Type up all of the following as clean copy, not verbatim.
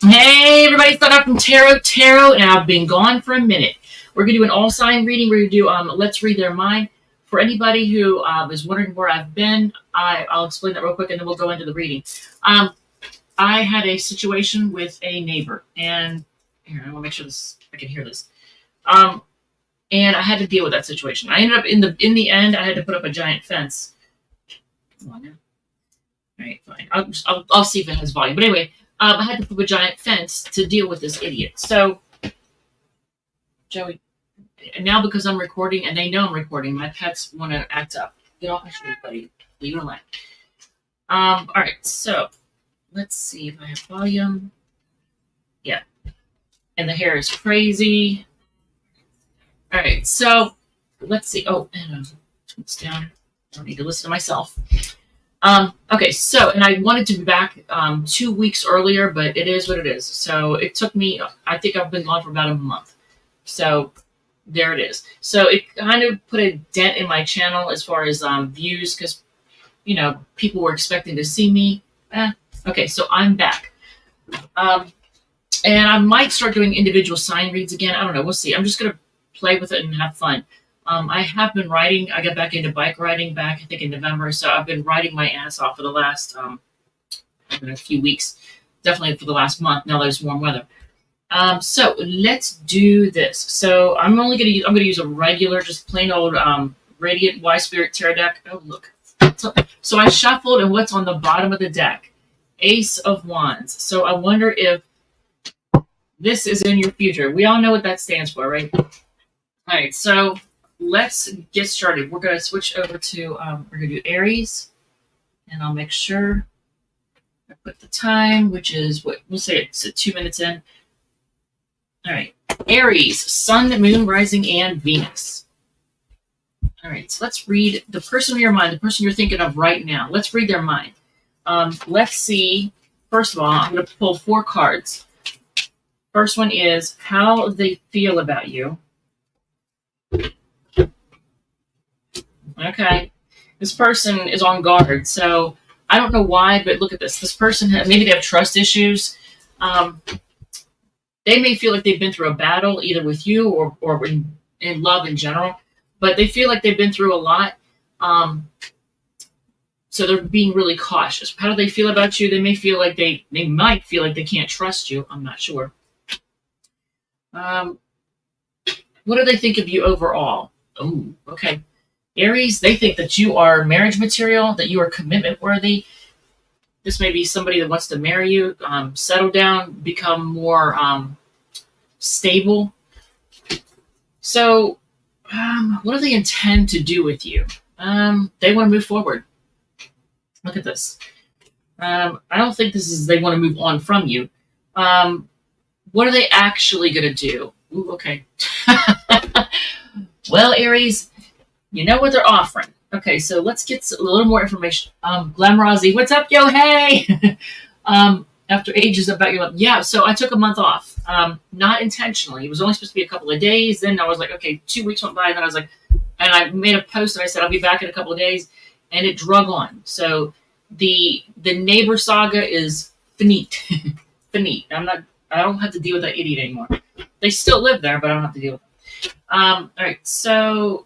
Hey, everybody, it's up from Tarot, and I've been gone for a minute. We're going to do an all-sign reading. We're going to do Let's Read Their Mind. For anybody who is wondering where I've been, I'll explain that real quick, and then we'll go into the reading. I had a situation with a neighbor, and here, I want to make sure I can hear this. And I had to deal with that situation. I ended up, in the end, I had to put up a giant fence. Come on now. All right, fine. I'll see if it has volume. But anyway, I had to put a giant fence to deal with this idiot. So, Joey, now because I'm recording and they know I'm recording, my pets want to act up. Get off my street, buddy. Leave it alone. All right, so let's see if I have volume. Yeah. And the hair is crazy. All right, so let's see. Oh, and it's down. I don't need to listen to myself. Okay, so, and I wanted to be back 2 weeks earlier, but it is what it is. So it took me, I think I've been gone for about a month. So there it is. So it kind of put a dent in my channel as far as views, because, people were expecting to see me. Okay, so I'm back. And I might start doing individual sign reads again. I don't know. We'll see. I'm just going to play with it and have fun. I have been riding. I got back into bike riding back, I think, in November. So I've been riding my ass off for the last a few weeks. Definitely for the last month. Now there's warm weather. So let's do this. So I'm gonna use a regular, just plain old Radiant Y Spirit Tarot deck. Oh look. So I shuffled, and what's on the bottom of the deck? Ace of Wands. So I wonder if this is in your future. We all know what that stands for, right? All right. So let's get started. We're going to switch over to, we're going to do Aries, and I'll make sure I put the time, which is what we'll say it's 2 minutes in. All right. Aries, Sun, Moon, Rising, and Venus. All right. So let's read the person in your mind, the person you're thinking of right now. Let's read their mind. Let's see. First of all, I'm going to pull 4 cards. First one is how they feel about you. Okay, this person is on guard, so I don't know why, but look at this. This person, maybe they have trust issues. They may feel like they've been through a battle, either with you or in love in general, but they feel like they've been through a lot. So they're being really cautious. How do they feel about you? They may feel like they might feel like they can't trust you. I'm not sure. What do they think of you overall? Oh, okay. Aries, they think that you are marriage material, that you are commitment worthy. This may be somebody that wants to marry you, settle down, become more stable. So, what do they intend to do with you? They want to move forward. Look at this. I don't think this is they want to move on from you. What are they actually going to do? Ooh, okay. Well, Aries, you know what they're offering. Okay, so let's get a little more information. Glamrozy, what's up, yo, hey? After ages about your life. Yeah, so I took a month off. Not intentionally. It was only supposed to be a couple of days. Then I was like, okay, 2 weeks went by, and then I was like, and I made a post, and I said, I'll be back in a couple of days, and it drug on. So the neighbor saga is finite. Finite. I don't have to deal with that idiot anymore. They still live there, but I don't have to deal with them. All right, so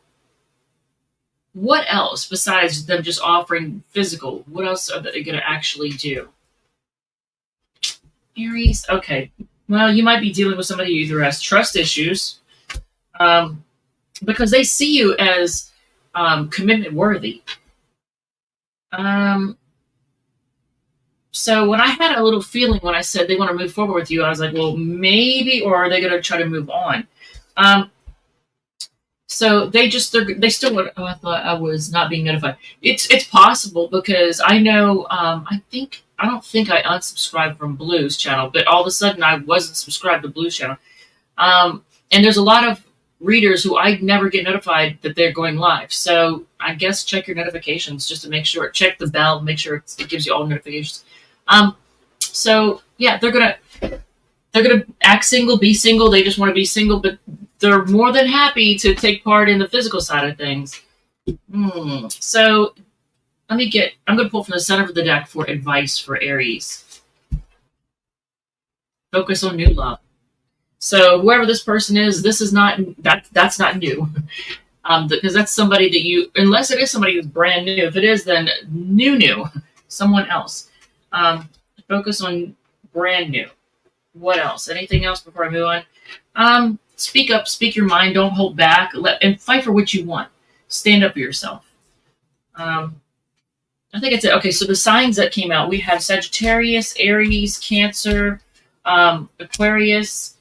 what else besides them just offering physical? What else are they going to actually do? Aries, okay. Well, you might be dealing with somebody who either has trust issues, because they see you as commitment worthy. So when I had a little feeling when I said they want to move forward with you, I was like, well, maybe, or are they going to try to move on? So they still would. Oh, I thought I was not being notified. It's possible because I know. I don't think I unsubscribed from Blue's channel, but all of a sudden I wasn't subscribed to Blue's channel. And there's a lot of readers who I never get notified that they're going live. So I guess check your notifications just to make sure. Check the bell, make sure it gives you all notifications. So yeah, they're gonna act single, be single. They just want to be single, but they're more than happy to take part in the physical side of things. So I'm going to pull from the center of the deck for advice for Aries. Focus on new love. So whoever this person is, this is not that's not new. Because that's somebody that you, unless it is somebody who's brand new. If it is, then new, someone else. Focus on brand new. What else? Anything else before I move on? Speak up, speak your mind. Don't hold back. And fight for what you want. Stand up for yourself. I think it's it. Okay, so the signs that came out, we have Sagittarius, Aries, Cancer, Aquarius,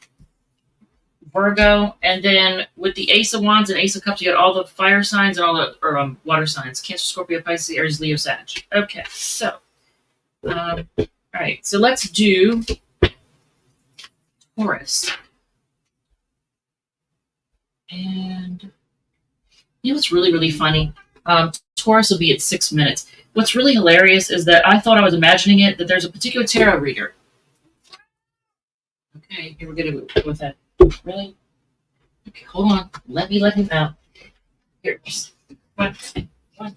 Virgo, and then with the Ace of Wands and Ace of Cups, you got all the fire signs and all the water signs: Cancer, Scorpio, Pisces, Aries, Leo, Sag. Okay, so all right, so let's do Taurus. And you know what's really, really funny? Taurus will be at 6 minutes. What's really hilarious is that I thought I was imagining it, that there's a particular tarot reader. Okay, here we're going to go with that. Really? Okay, hold on. Let him out. Here. One. All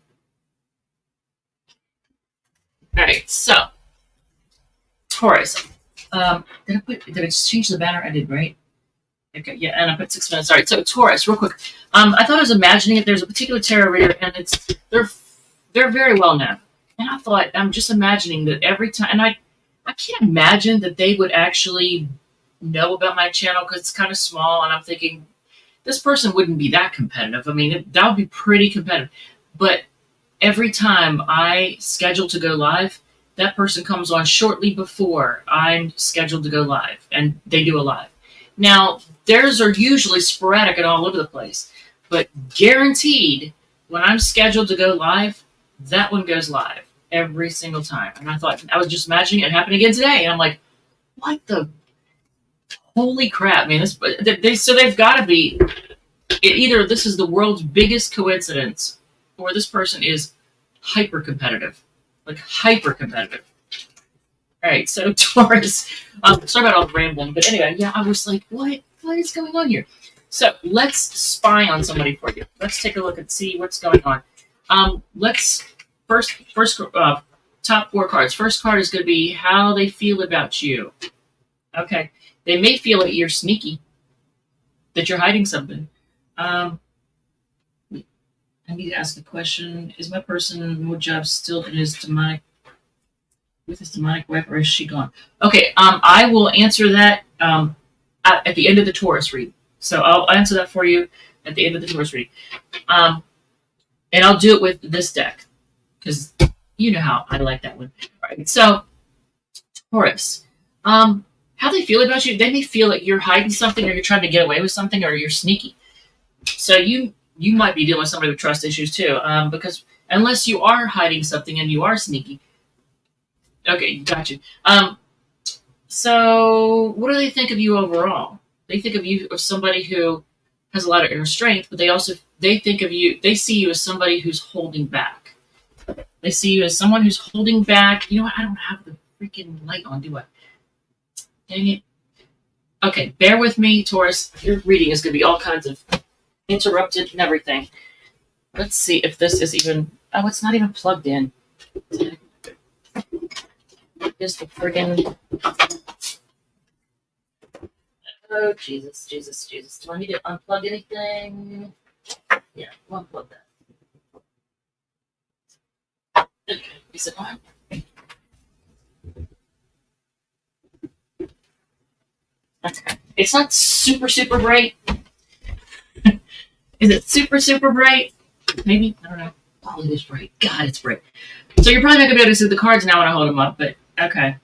right, so Taurus. Did I change the banner? I did, right? Okay, yeah, and I put 6 minutes. All right, so Taurus, real quick. I thought I was imagining it. There's a particular tarot reader, and they're very well known. And I thought, I'm just imagining that every time, and I can't imagine that they would actually know about my channel because it's kind of small, and I'm thinking this person wouldn't be that competitive. I mean, that would be pretty competitive. But every time I schedule to go live, that person comes on shortly before I'm scheduled to go live, and they do a live. Now, theirs are usually sporadic and all over the place, but guaranteed, when I'm scheduled to go live, that one goes live every single time. And I thought, I was just imagining it happened again today, and I'm like, what the holy crap, man! So they've got to be, either this is the world's biggest coincidence, or this person is hyper competitive, like hyper competitive. All right, so Taurus. Sorry about all the rambling, but anyway, yeah, I was like, what is going on here? So let's spy on somebody for you. Let's take a look and see what's going on. Let's first top 4 cards. First card is going to be how they feel about you. Okay, they may feel that you're sneaky, that you're hiding something. I need to ask a question. Is my person more job still in his demonic? With his demonic wife, or is she gone? Okay, I will answer that at the end of the Taurus read. So I'll answer that for you at the end of the Taurus read. And I'll do it with this deck, because you know how I like that one. All right, so Taurus. How they feel about you, they may feel like you're hiding something, or you're trying to get away with something, or you're sneaky. So you might be dealing with somebody with trust issues too, because unless you are hiding something and you are sneaky. Okay, got you. So what do they think of you overall? They think of you as somebody who has a lot of inner strength, but they think of you, they see you as somebody who's holding back. They see you as someone who's holding back. You know what? I don't have the freaking light on, do I? Dang it. Okay, bear with me, Taurus. Your reading is going to be all kinds of interrupted and everything. Let's see if this is even... Oh, it's not even plugged in. Is the friggin'... Oh, Jesus. Do I need to unplug anything? Yeah, we'll unplug that. Okay, is it on? Okay. It's not super bright. Is it super bright? Maybe? I don't know. Oh, it is bright. God, it's bright. So you're probably not going to be able to see the cards now when I hold them up, but okay.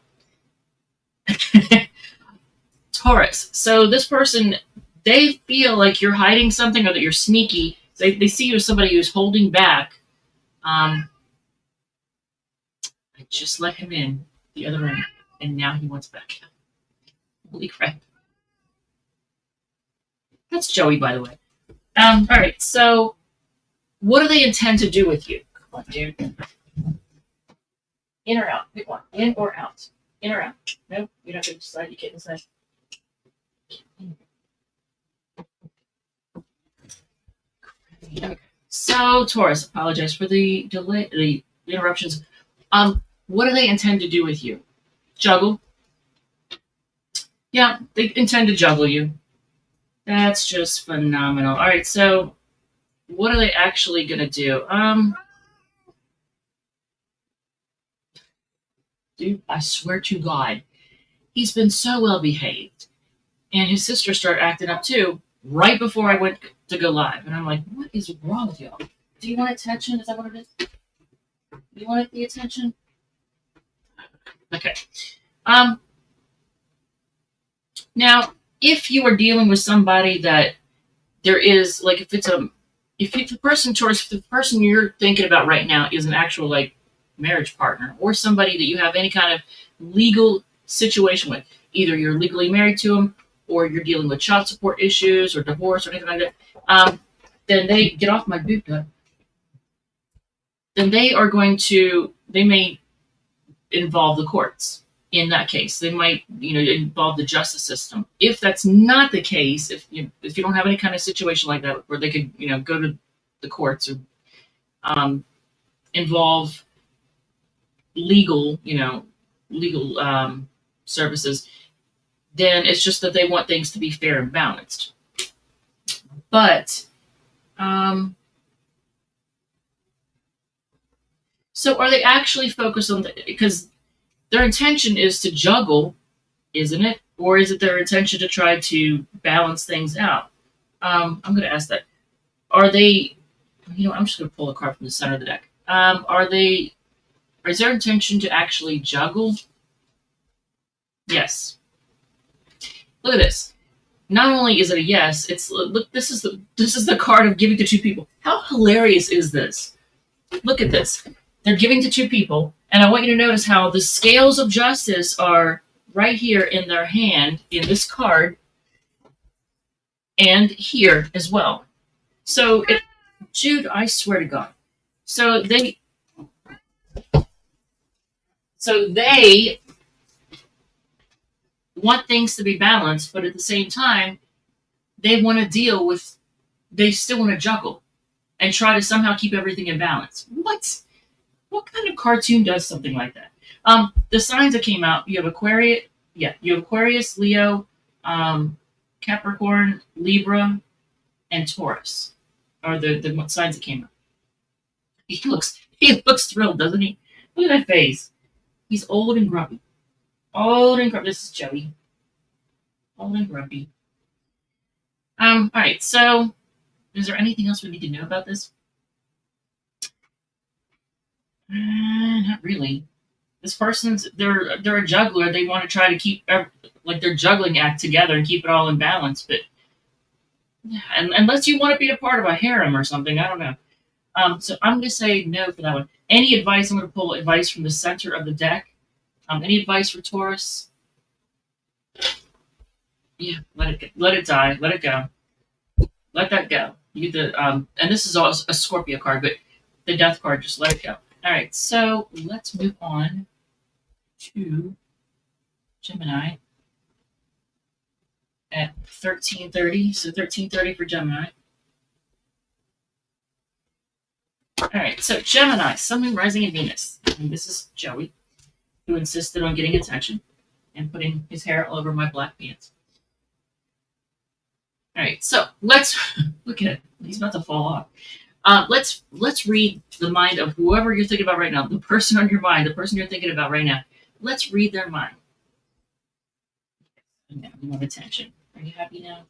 Taurus. So this person, they feel like you're hiding something or that you're sneaky. They see you as somebody who's holding back. I just let him in the other room, and now he wants back. Holy crap. That's Joey, by the way. All right, so what do they intend to do with you? Come on, dude. In or out? Pick one. In or out? In or out? No, you're not going to decide. You can't decide. Okay. So, Taurus, apologize for the delay, the interruptions. What do they intend to do with you? Juggle. Yeah, they intend to juggle you. That's just phenomenal. All right, so what are they actually going to do? Dude, I swear to God, he's been so well behaved. And his sister started acting up too right before I went to go live. And I'm like, what is wrong with y'all? Do you want attention? Is that what it is? Do you want the attention? Okay. Now, if you are dealing with somebody that there is, like, if the person, Taurus, if the person you're thinking about right now is an actual, like, marriage partner or somebody that you have any kind of legal situation with, either you're legally married to them or you're dealing with child support issues or divorce or anything like that, then they get off my boot, then they may involve the courts. In that case, they might, involve the justice system. If that's not the case, if you don't have any kind of situation like that where they could, go to the courts or involve legal services, then it's just that they want things to be fair and balanced. But so are they actually focused on because their intention is to juggle, isn't it? Or is it their intention to try to balance things out? I'm going to ask that. Are they, I'm just going to pull a card from the center of the deck. Is their intention to actually juggle? Yes. Look at this. Not only is it a yes, look, this is the card of giving to two people. How hilarious is this? Look at this. They're giving to two people, and I want you to notice how the scales of justice are right here in their hand, in this card, and here as well. So, Jude, I swear to God. So they want things to be balanced, but at the same time, they still want to juggle and try to somehow keep everything in balance. What kind of cartoon does something like that? The signs that came out, you have Aquarius, Leo, Capricorn, Libra, and Taurus are the signs that came out. He looks thrilled, doesn't he? Look at that face. He's old and grumpy. Old and grumpy. This is Joey. Old and grumpy. All right. So, is there anything else we need to know about this? Not really. This person's they're a juggler. They want to try to keep their juggling act together and keep it all in balance. But yeah, and unless you want to be a part of a harem or something, I don't know. So I'm going to say no for that one. Any advice? I'm going to pull advice from the center of the deck. Any advice for Taurus? Yeah, let it die. Let it go. Let that go. You get the and this is also a Scorpio card, but the Death card, just let it go. All right, so let's move on to Gemini at 13:30. So 13:30 for Gemini. All right, so Gemini, Sun, Moon, Rising, and Venus. And this is Joey, who insisted on getting attention and putting his hair all over my black pants. All right, so let's look at it. He's about to fall off. Let's read the mind of whoever you're thinking about right now, the person on your mind, the person you're thinking about right now. Let's read their mind. Now you want attention. Are you happy now?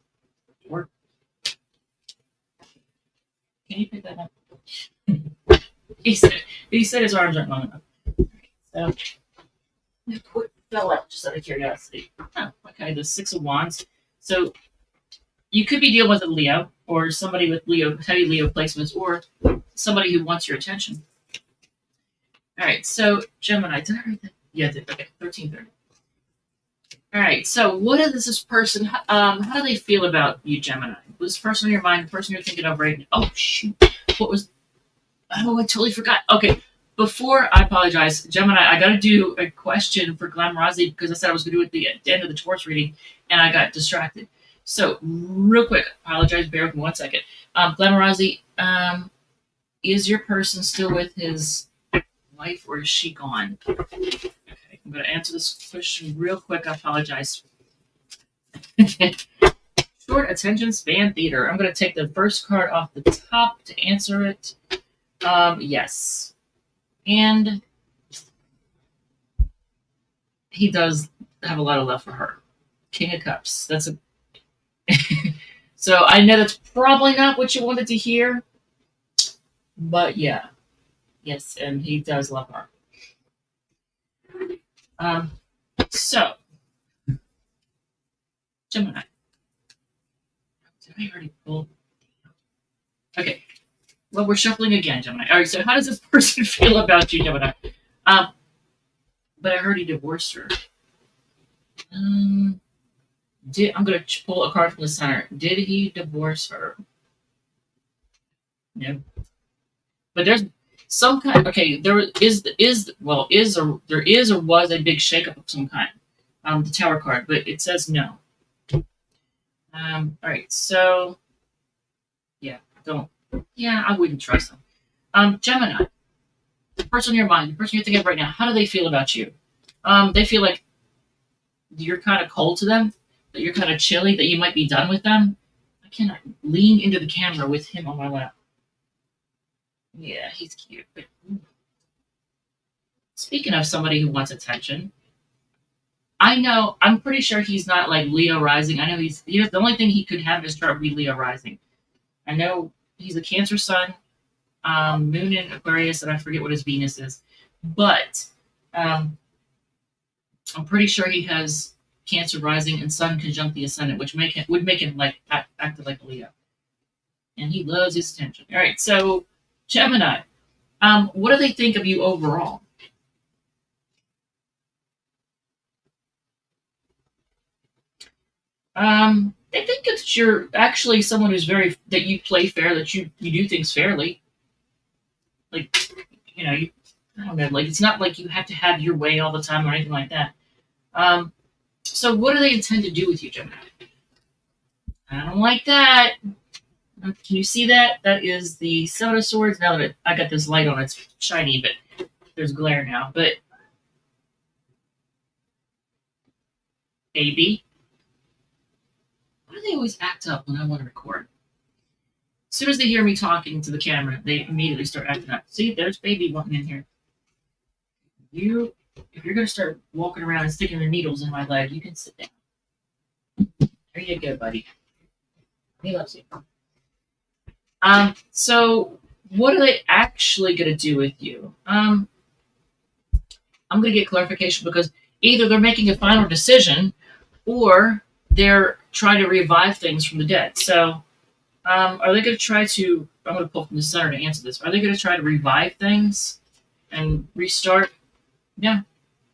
Or can you pick that up? He said his arms aren't long enough. So what fell out just out of curiosity? Oh, okay, the Six of Wands. So you could be dealing with a Leo or somebody with heavy Leo placements, or somebody who wants your attention. All right, so Gemini, did I read that? Yeah, I did. Okay, 13:30. All right, so what is this person? How do they feel about you, Gemini? Was this person on your mind, the person you're thinking of right now? Oh shoot, what was? Oh, I totally forgot. Okay, before I apologize, Gemini, I got to do a question for Glamorosity because I said I was going to do it at the end of the Taurus reading, and I got distracted. So, real quick, apologize, bear with me 1 second. Glamorosity, is your person still with his wife or is she gone? Okay, I'm going to answer this question real quick. I apologize. Short attention span theater. I'm going to take the first card off the top to answer it. Yes. And he does have a lot of love for her. King of Cups. That's a. So I know that's probably not what you wanted to hear, but yeah, yes, and he does love her. So Gemini. Did I already pull? Okay. Well, we're shuffling again, Gemini. All right. So how does this person feel about you, Gemini? But I heard he divorced her. I'm going to pull a card from the center. Did he divorce her? No. But there's some kind. Okay, there is or was a big shakeup of some kind. The Tower card, but it says no. All right. So yeah, don't. Yeah, I wouldn't trust them. Gemini, the person in your mind, the person you're thinking of right now, how do they feel about you? They feel like you're kind of cold to them, that you're kind of chilly, that you might be done with them. I cannot lean into the camera with him on my lap. Yeah, he's cute. But speaking of somebody who wants attention, I'm pretty sure he's not like Leo rising. I know the only thing he could have in his chart would be Leo rising. I know he's a Cancer sun, Moon in Aquarius, and I forget what his Venus is. But I'm pretty sure he has Cancer rising and Sun conjunct the ascendant, which would make him like act like a Leo. And he loves his attention. All right, so Gemini, what do they think of you overall? They think that you're actually someone that you play fair, that you do things fairly. Like, I don't know, like it's not like you have to have your way all the time or anything like that. So what do they intend to do with you, Gemini? I don't like that. Can you see that? That is the Seven of Swords. Now that I got this light on, it's shiny, but there's glare now. But baby, why do they always act up when I want to record? As soon as they hear me talking to the camera, they immediately start acting up. See, there's baby wanting in here. If you're gonna start walking around and sticking the needles in my leg, you can sit down. There you go, buddy. He loves you. So what are they actually gonna do with you? I'm gonna get clarification because either they're making a final decision or they're trying to revive things from the dead. So are they gonna try to I'm gonna pull from the center to answer this. Are they gonna try to revive things and restart? Yeah.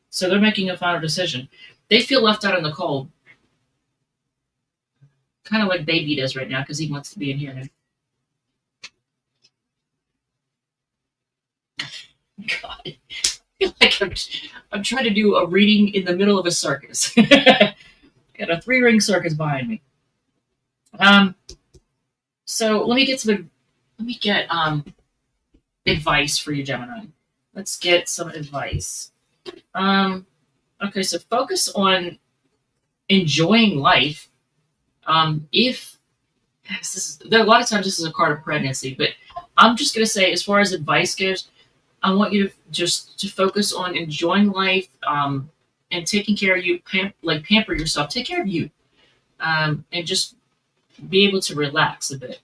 So they're making a final decision. They feel left out in the cold. Kind of like baby does right now because he wants to be in here now. God. I feel like I'm trying to do a reading in the middle of a circus. Got a 3-ring circus behind me. So let me get advice for you, Gemini. Let's get some advice. Okay, so focus on enjoying life. If there are a lot of times this is a card of pregnancy, but I'm just gonna say, as far as advice goes, I want you to focus on enjoying life, and taking care of you. Pamper yourself. Take care of you, and just be able to relax a bit.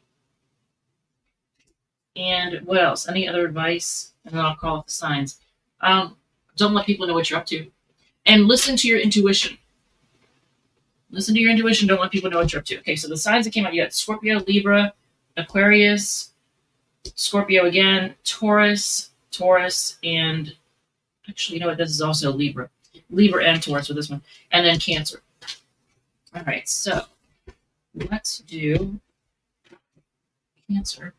And what else? Any other advice? And then I'll call off the signs. Don't let people know what you're up to. And listen to your intuition. Listen to your intuition. Don't let people know what you're up to. Okay, so the signs that came out, you got Scorpio, Libra, Aquarius, Scorpio again, Taurus, and actually, you know what? This is also Libra. Libra and Taurus with this one. And then Cancer. All right, so let's do Cancer.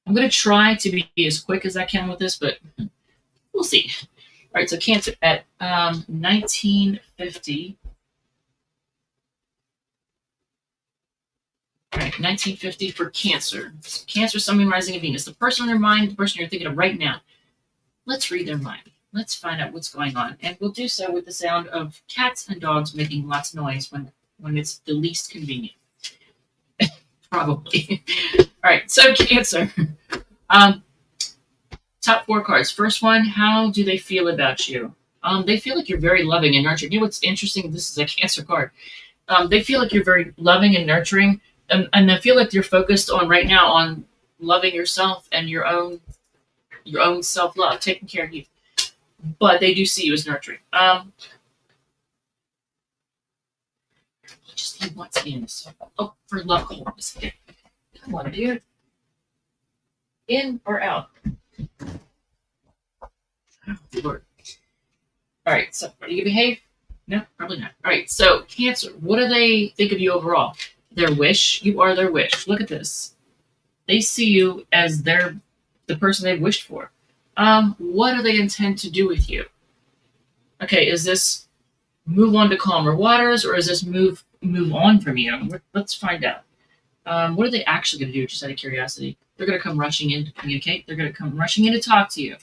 I'm going to try to be as quick as I can with this, but we'll see. All right, so Cancer at 1950. All right, 1950 for Cancer. Cancer, Sun, Moon, Rising, and Venus. The person in their mind, the person you're thinking of right now. Let's read their mind. let's find out what's going on. And we'll do so with the sound of cats and dogs making lots of noise when it's the least convenient. Probably. All right, so Cancer. Top 4 cards. First one, how do they feel about you? They feel like you're very loving and nurturing. You know what's interesting? This is a Cancer card. They feel like you're very loving and nurturing, and they feel like you're focused on right now on loving yourself and your own self-love, taking care of you. But they do see you as nurturing. He wants me in the sofa. Oh, for love, come on, dude. In or out? Oh, Lord. All right, so are you gonna behave? No, probably not. All right, so Cancer, what do they think of you overall? Their wish. You are their wish. Look at this. They see you as the person they've wished for. What do they intend to do with you? Okay, is this move on to calmer waters, or is this move on from you? Let's find out. What are they actually going to do, just out of curiosity? They're going to come rushing in to communicate. They're going to come rushing in to talk to you.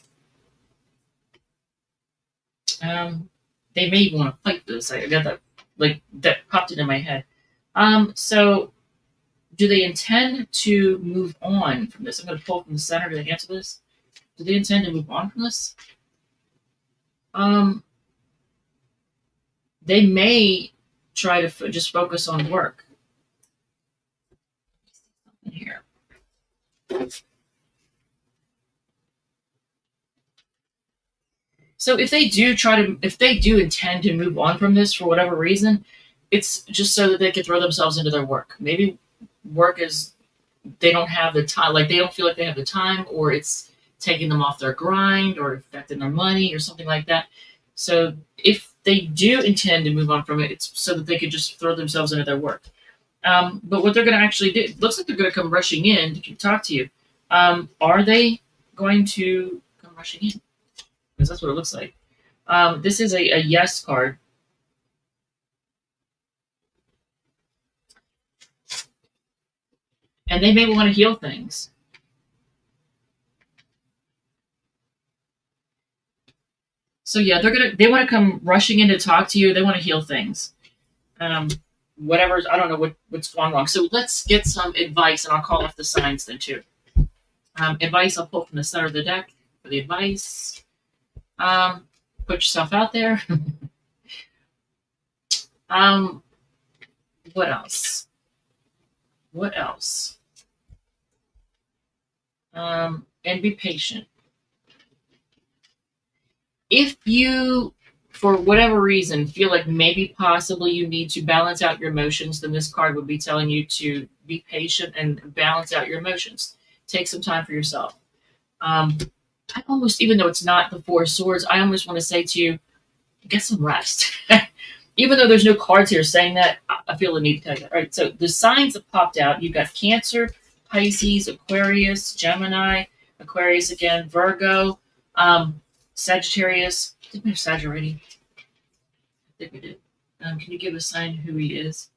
They may want to fight this. I got that, that popped into my head. So do they intend to move on from this? I'm going to pull from the center to answer this. Do they intend to move on from this? They may try to just focus on work. Here. So if they do intend to move on from this for whatever reason, it's just so that they can throw themselves into their work. Maybe work is, they don't have the time, they don't feel like they have the time, or it's taking them off their grind or affecting their money or something like that. So if they do intend to move on from it, it's so that they can just throw themselves into their work. But what they're going to actually do, it looks like they're going to come rushing in to talk to you. Are they going to come rushing in? Because that's what it looks like. This is a yes card. And they may want to heal things. So yeah, they want to come rushing in to talk to you. They want to heal things. Whatever's, I don't know what's going wrong. So let's get some advice, and I'll call off the signs then too. Advice, I'll pull from the center of the deck for the advice. Put yourself out there. What else? And be patient. If you, for whatever reason, feel like maybe possibly you need to balance out your emotions, then this card would be telling you to be patient and balance out your emotions. Take some time for yourself. I almost, even though it's not the Four of Swords, I almost want to say to you, get some rest. Even though there's no cards here saying that, I feel the need to tell you that. All right, so the signs that popped out, you've got Cancer, Pisces, Aquarius, Gemini, Aquarius again, Virgo, Sagittarius. Did we have Sag already? I think we did. Can you give a sign who he is?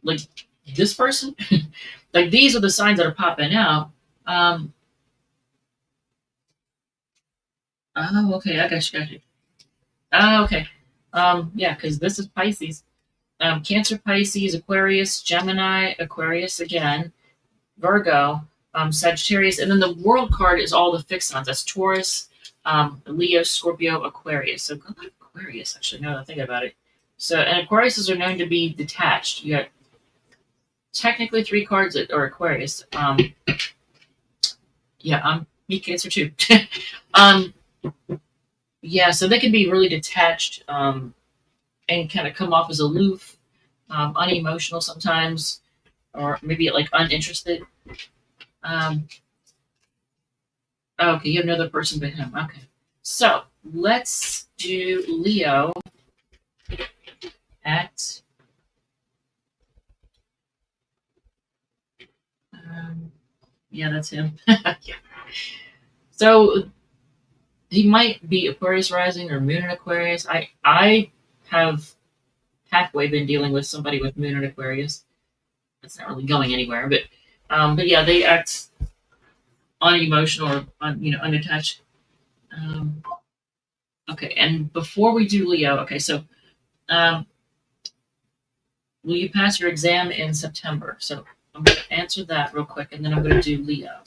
Like this person? Like these are the signs that are popping out. Oh, okay, I got you. Oh, okay. Yeah, because this is Pisces. Cancer, Pisces, Aquarius, Gemini, Aquarius again, Virgo, Sagittarius, and then the World card is all the fixed signs. That's Taurus, Leo, Scorpio, Aquarius. So good luck, Aquarius, actually, now that I think about it. So, and Aquariuses are known to be detached. You got technically 3 cards that are Aquarius. Yeah, me Cancer too. Yeah, so they can be really detached and kind of come off as aloof, unemotional sometimes, or maybe like uninterested. Okay, you have another person but him. Okay, so let's do Leo at yeah, that's him. Yeah. So he might be Aquarius rising or Moon in Aquarius. I have halfway been dealing with somebody with Moon in Aquarius. It's not really going anywhere, but yeah, they act unemotional or unattached. Okay, and before we do Leo, okay, so um, will you pass your exam in September? So I'm going to answer that real quick, and then I'm going to do Leo.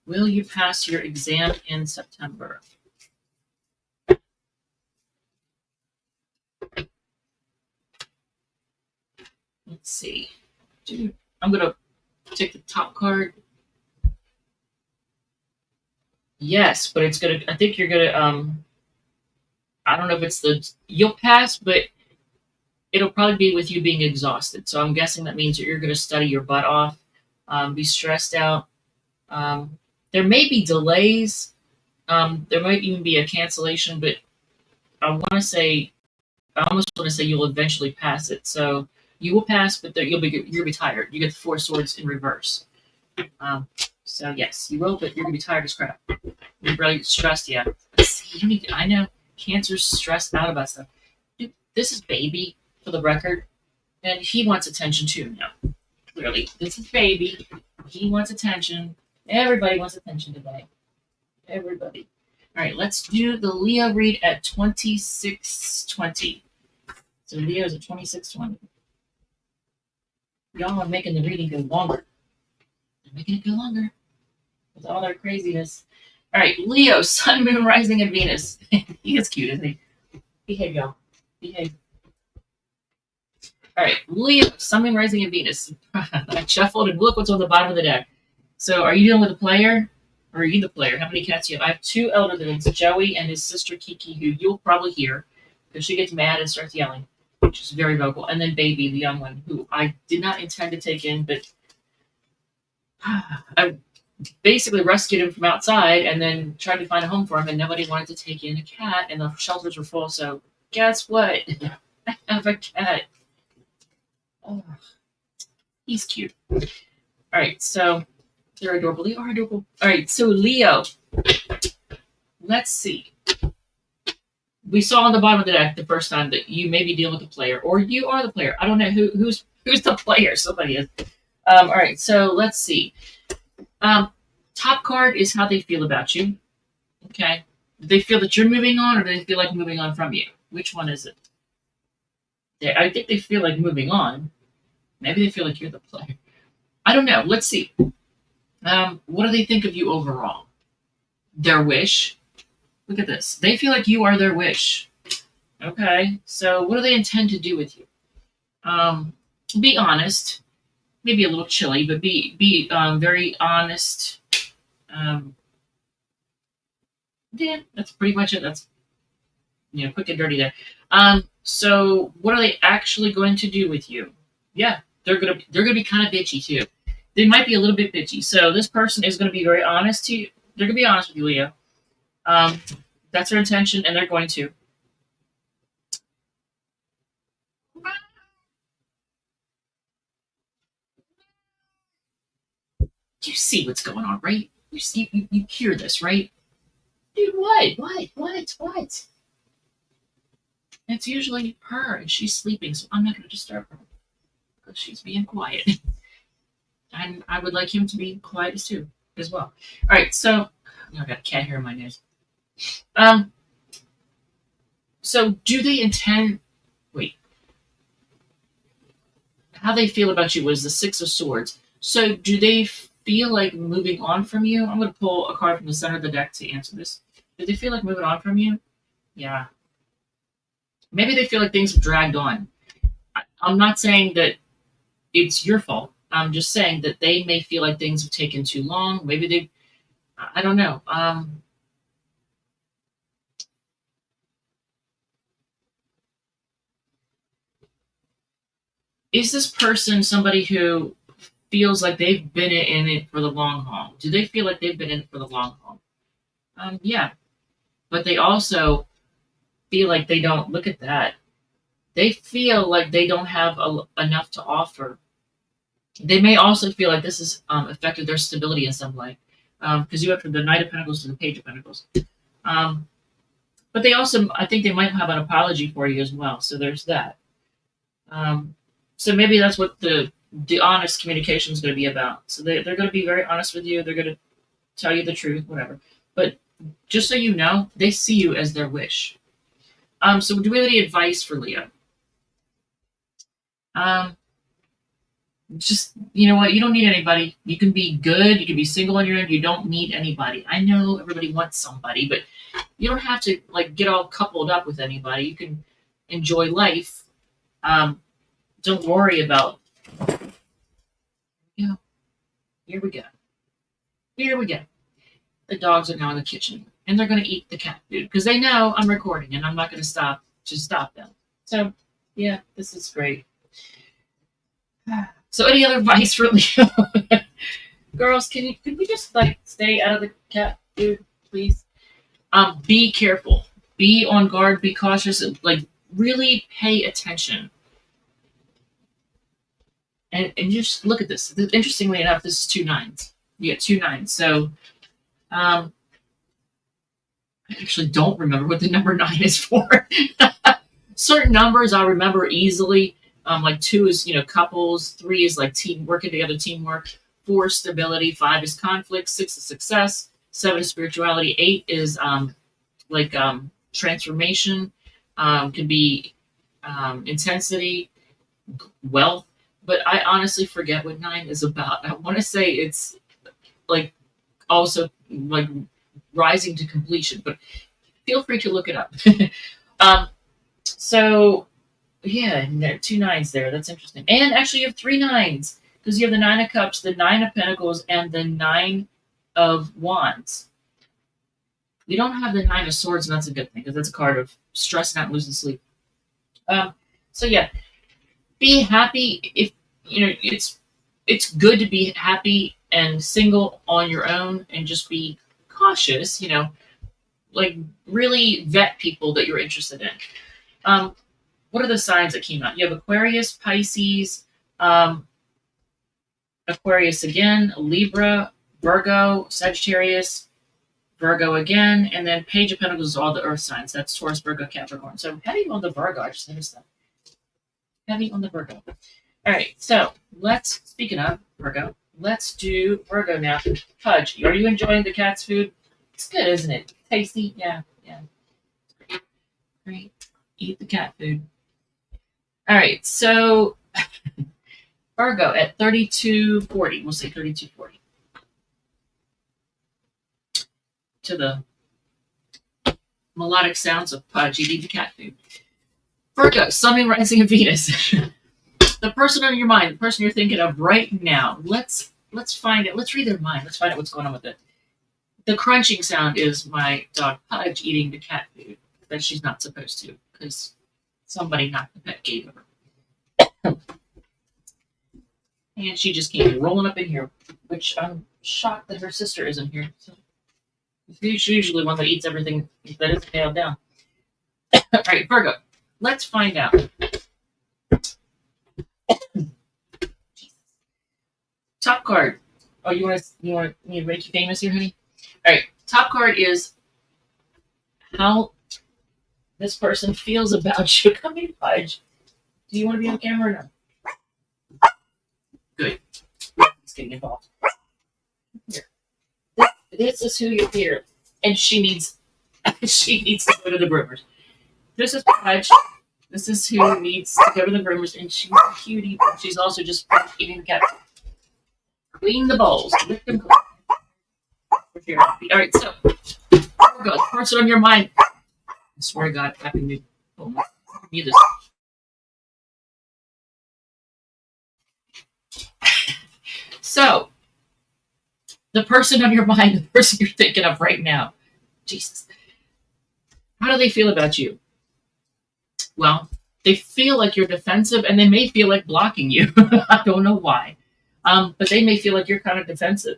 Will you pass your exam in September? Let's see. I'm going to take the top card. Yes, but it's going to, I think you're going to, I don't know if you'll pass, but it'll probably be with you being exhausted. So I'm guessing that means that you're going to study your butt off, be stressed out. There may be delays. There might even be a cancellation, but I almost want to say you'll eventually pass it. So you will pass, but you'll be tired. You get the Four Swords in reverse. So yes, you will, but you're gonna be tired as crap. You're really stressed. Yeah. See, I know Cancer's stressed out about stuff. Dude, this is Baby, for the record, and he wants attention too. Now, clearly, this is Baby. He wants attention. Everybody wants attention today. Everybody. All right, let's do the Leo read at 2620. So Leo's at 2620. Y'all are making the reading go longer. They're making it go longer with all their craziness. All right, Leo, Sun, Moon, Rising, and Venus. He is cute, isn't he? Behave, y'all. Behave. All right, Leo, Sun, Moon, Rising, and Venus. I shuffled, and look what's on the bottom of the deck. So are you dealing with a player? Or are you the player? How many cats do you have? I have two elder ones, Joey and his sister Kiki, who you'll probably hear because she gets mad and starts yelling, which is very vocal. And then Baby, the young one, who I did not intend to take in, but I basically rescued him from outside and then tried to find a home for him, and nobody wanted to take in a cat, and the shelters were full. So guess what? I have a cat. Oh, he's cute. All right, so they're adorable. They are adorable. All right, so Leo. Let's see. We saw on the bottom of the deck the first time that you may be dealing with a player, or you are the player. I don't know who's the player. Somebody is. All right, so let's see. Top card is how they feel about you. Okay. Do they feel that you're moving on, or do they feel like moving on from you? Which one is it? I think they feel like moving on. Maybe they feel like you're the player. I don't know. Let's see. What do they think of you overall? Their wish. Look at this. They feel like you are their wish. Okay. So what do they intend to do with you? Be honest. Maybe a little chilly, but be very honest. Yeah, that's pretty much it. That's quick and dirty there. So what are they actually going to do with you? Yeah, they're gonna be kind of bitchy too. They might be a little bit bitchy. So this person is going to be very honest to you. They're going to be honest with you, Leo. That's their intention, and they're going to. You see what's going on, right? You see, you hear this, right? Dude, what? It's usually her, and she's sleeping, so I'm not going to disturb her because she's being quiet. And I would like him to be quiet as well. All right, so I got a cat hair in my nose. So do they intend? Wait, how they feel about you was the Six of Swords. So do they feel like moving on from you? I'm going to pull a card from the center of the deck to answer this. Do they feel like moving on from you? Yeah. Maybe they feel like things have dragged on. I'm not saying that it's your fault. I'm just saying that they may feel like things have taken too long. Maybe I don't know. Is this person somebody who feels like they've been in it for the long haul? Do they feel like they've been in it for the long haul? Yeah. But they also feel like they don't. Look at that. They feel like they don't have enough to offer. They may also feel like this has affected their stability in some way. Because you went from the Knight of Pentacles to the Page of Pentacles. But they also, I think they might have an apology for you as well. So there's that. So maybe that's what the the honest communication is going to be about. So they're going to be very honest with you. They're going to tell you the truth, whatever. But just so you know, they see you as their wish. So do we have any advice for Leo? Just, you know what? You don't need anybody. You can be good. You can be single on your own. You don't need anybody. I know everybody wants somebody, but you don't have to like get all coupled up with anybody. You can enjoy life. Don't worry about. You know, here we go. Here we go. The dogs are now in the kitchen, and they're going to eat the cat food because they know I'm recording, and I'm not going to stop them. So, yeah, this is great. So, any other advice for Leo? Girls, could we just like stay out of the cat food, please? Be careful. Be on guard. Be cautious. Like, really pay attention. And just look at this. Interestingly enough, this is 2 9s. You get 2 9s. So, I actually don't remember what the number 9 is for. Certain numbers I remember easily. Like 2 is, couples. 3 is like team working together, teamwork. 4 is stability. 5 is conflict. 6 is success. 7 is spirituality. 8 is transformation. Can be intensity, wealth. But I honestly forget what 9 is about. I want to say it's like also like rising to completion, but feel free to look it up. So yeah, 2 9s there. That's interesting. And actually you have 3 9s because you have the 9 of Cups, the 9 of Pentacles, and the 9 of Wands. You don't have the 9 of Swords, and that's a good thing because that's a card of stress, not losing sleep. So yeah, be happy. If it's good to be happy and single on your own, and just be cautious. Like really vet people that you're interested in. What are the signs that came out? You have Aquarius, Pisces, Aquarius again, Libra, Virgo, Sagittarius, Virgo again, and then Page of Pentacles is all the Earth signs. That's Taurus, Virgo, Capricorn. So heavy on the Virgo. I just noticed that. Heavy on the Virgo. All right. So speaking of Virgo, let's do Virgo now. Pudge, are you enjoying the cat's food? It's good, isn't it? Tasty. Yeah. Great. Eat the cat food. All right. So Virgo at 3240. We'll say 3240. To the melodic sounds of Pudge eating the cat food. Virgo, Sun, Moon, Rising, and Venus. The person on your mind, the person you're thinking of right now. Let's find it. Let's read their mind. Let's find out what's going on with it. The crunching sound is my dog Pudge eating the cat food that she's not supposed to because somebody knocked the pet gave her. And she just came rolling up in here, which I'm shocked that her sister isn't here. So she's usually one that eats everything that is nailed down. All right, Virgo. Let's find out. Top card. Oh, you want me to make you famous here, honey? All right. Top card is how this person feels about you. Come here, Pudge. Do you want to be on camera or no? Good. He's getting involved. Here. This is who you're here, and she needs to go to the groomers. This is Pudge. This is who needs to go to the groomers, and she's a cutie. She's also just eating the cat. Clean the bowls. Lick them clean. All right, so Virgo, the person on your mind. I swear to God, happy new. Oh, this. So, the person on your mind, the person you're thinking of right now, Jesus, how do they feel about you? Well, they feel like you're defensive, and they may feel like blocking you. I don't know why. But they may feel like you're kind of defensive.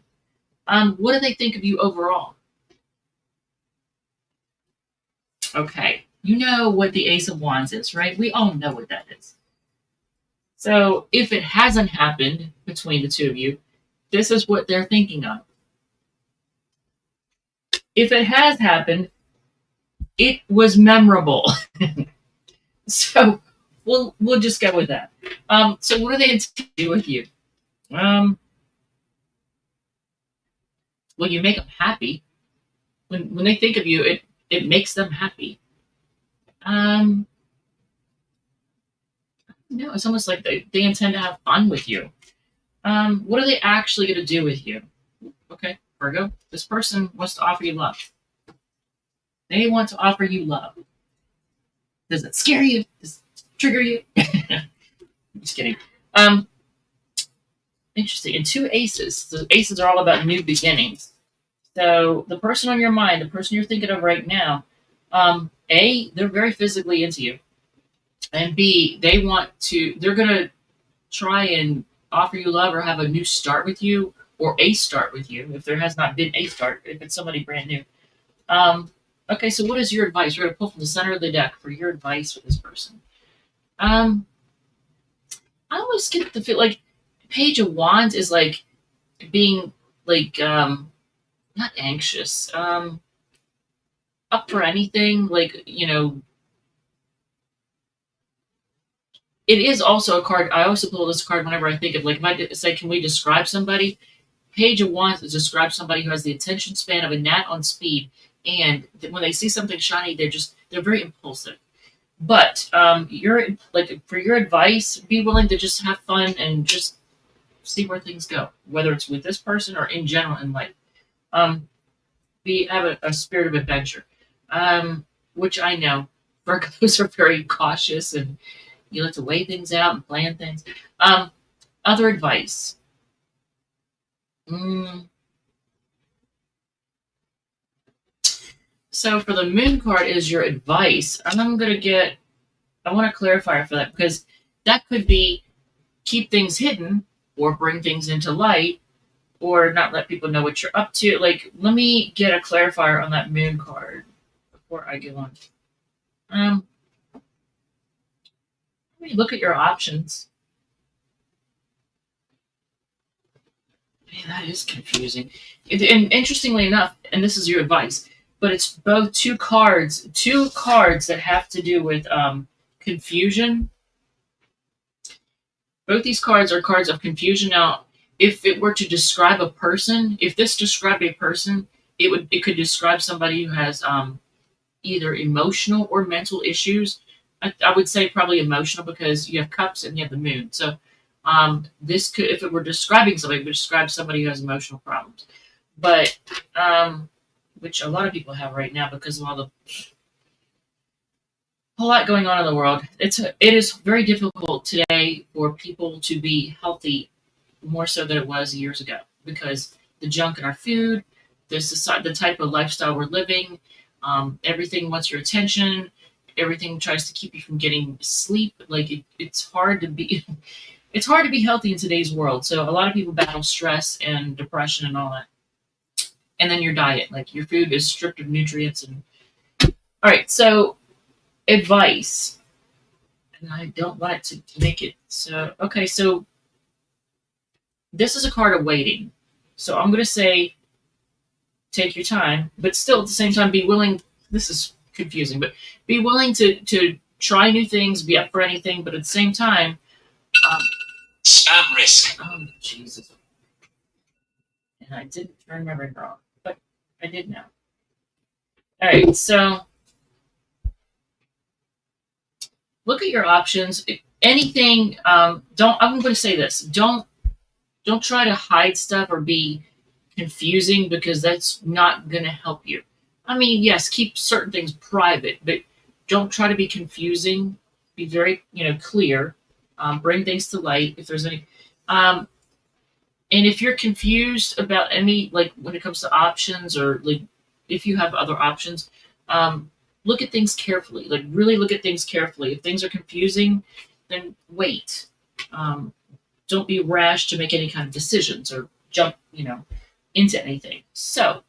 What do they think of you overall? Okay. You know what the Ace of Wands is, right? We all know what that is. So if it hasn't happened between the two of you, this is what they're thinking of. If it has happened, it was memorable. So we'll just go with that. So what do they intend to do with you? Um, well, you make them happy. When they think of you, it makes them happy. Um, no, it's almost like they intend to have fun with you. What are they actually going to do with you? Okay, Virgo, this person wants to offer you love. They want to offer you love. Does it scare you? Does it trigger you? Just kidding. Um, Interesting. And two aces. The aces are all about new beginnings. So the person on your mind, the person you're thinking of right now, A, they're very physically into you. And B, they're going to try and offer you love or have a new start with you or a start with you if there has not been a start, if it's somebody brand new. Um, okay, so what is your advice? We're going to pull from the center of the deck for your advice with this person. I always get the feel like Page of Wands is like being like not anxious, up for anything. Like, it is also a card. I also pull this card whenever I think of, like, if I say, can we describe somebody? Page of Wands describes somebody who has the attention span of a gnat on speed, and when they see something shiny, they're very impulsive. But you're like, for your advice, be willing to just have fun and just see where things go, whether it's with this person or in general in life. Have a spirit of adventure, which I know Virgos are very cautious and you like to weigh things out and plan things. Other advice. So for the moon card is your advice. I want to clarify for that, because that could be keep things hidden or bring things into light or not let people know what you're up to. Like, let me get a clarifier on that moon card before I go on. Let me look at your options. Man, that is confusing. And interestingly enough, and this is your advice, but it's both two cards that have to do with confusion. Both these cards are cards of confusion. Now, if it were to describe a person, if this described a person, it could describe somebody who has either emotional or mental issues. I would say probably emotional, because you have cups and you have the moon. So this could, if it were describing somebody, it would describe somebody who has emotional problems. But which a lot of people have right now because of a lot going on in the world. It is very difficult today for people to be healthy, more so than it was years ago, because the junk in our food, the type of lifestyle we're living, everything wants your attention. Everything tries to keep you from getting sleep. Like, it's hard to be, it's hard to be healthy in today's world. So a lot of people battle stress and depression and all that. And then your diet, like your food is stripped of nutrients. And all right, so advice. And I don't want it to make it so. Okay, so this is a card of waiting. So I'm going to say take your time, but still at the same time be willing. This is confusing, but be willing to try new things, be up for anything, but at the same time, spam risk. Oh, Jesus. And I didn't remember it wrong, but I did now. All right, so look at your options. Anything, I'm going to say this. Don't try to hide stuff or be confusing, because that's not going to help you. I mean, yes, keep certain things private, but don't try to be confusing. Be very, clear. Bring things to light if there's any. And if you're confused about any, like when it comes to options, or like if you have other options, look at things carefully. Like, really look at things carefully. If things are confusing, then wait. Don't be rash to make any kind of decisions or jump, into anything. So,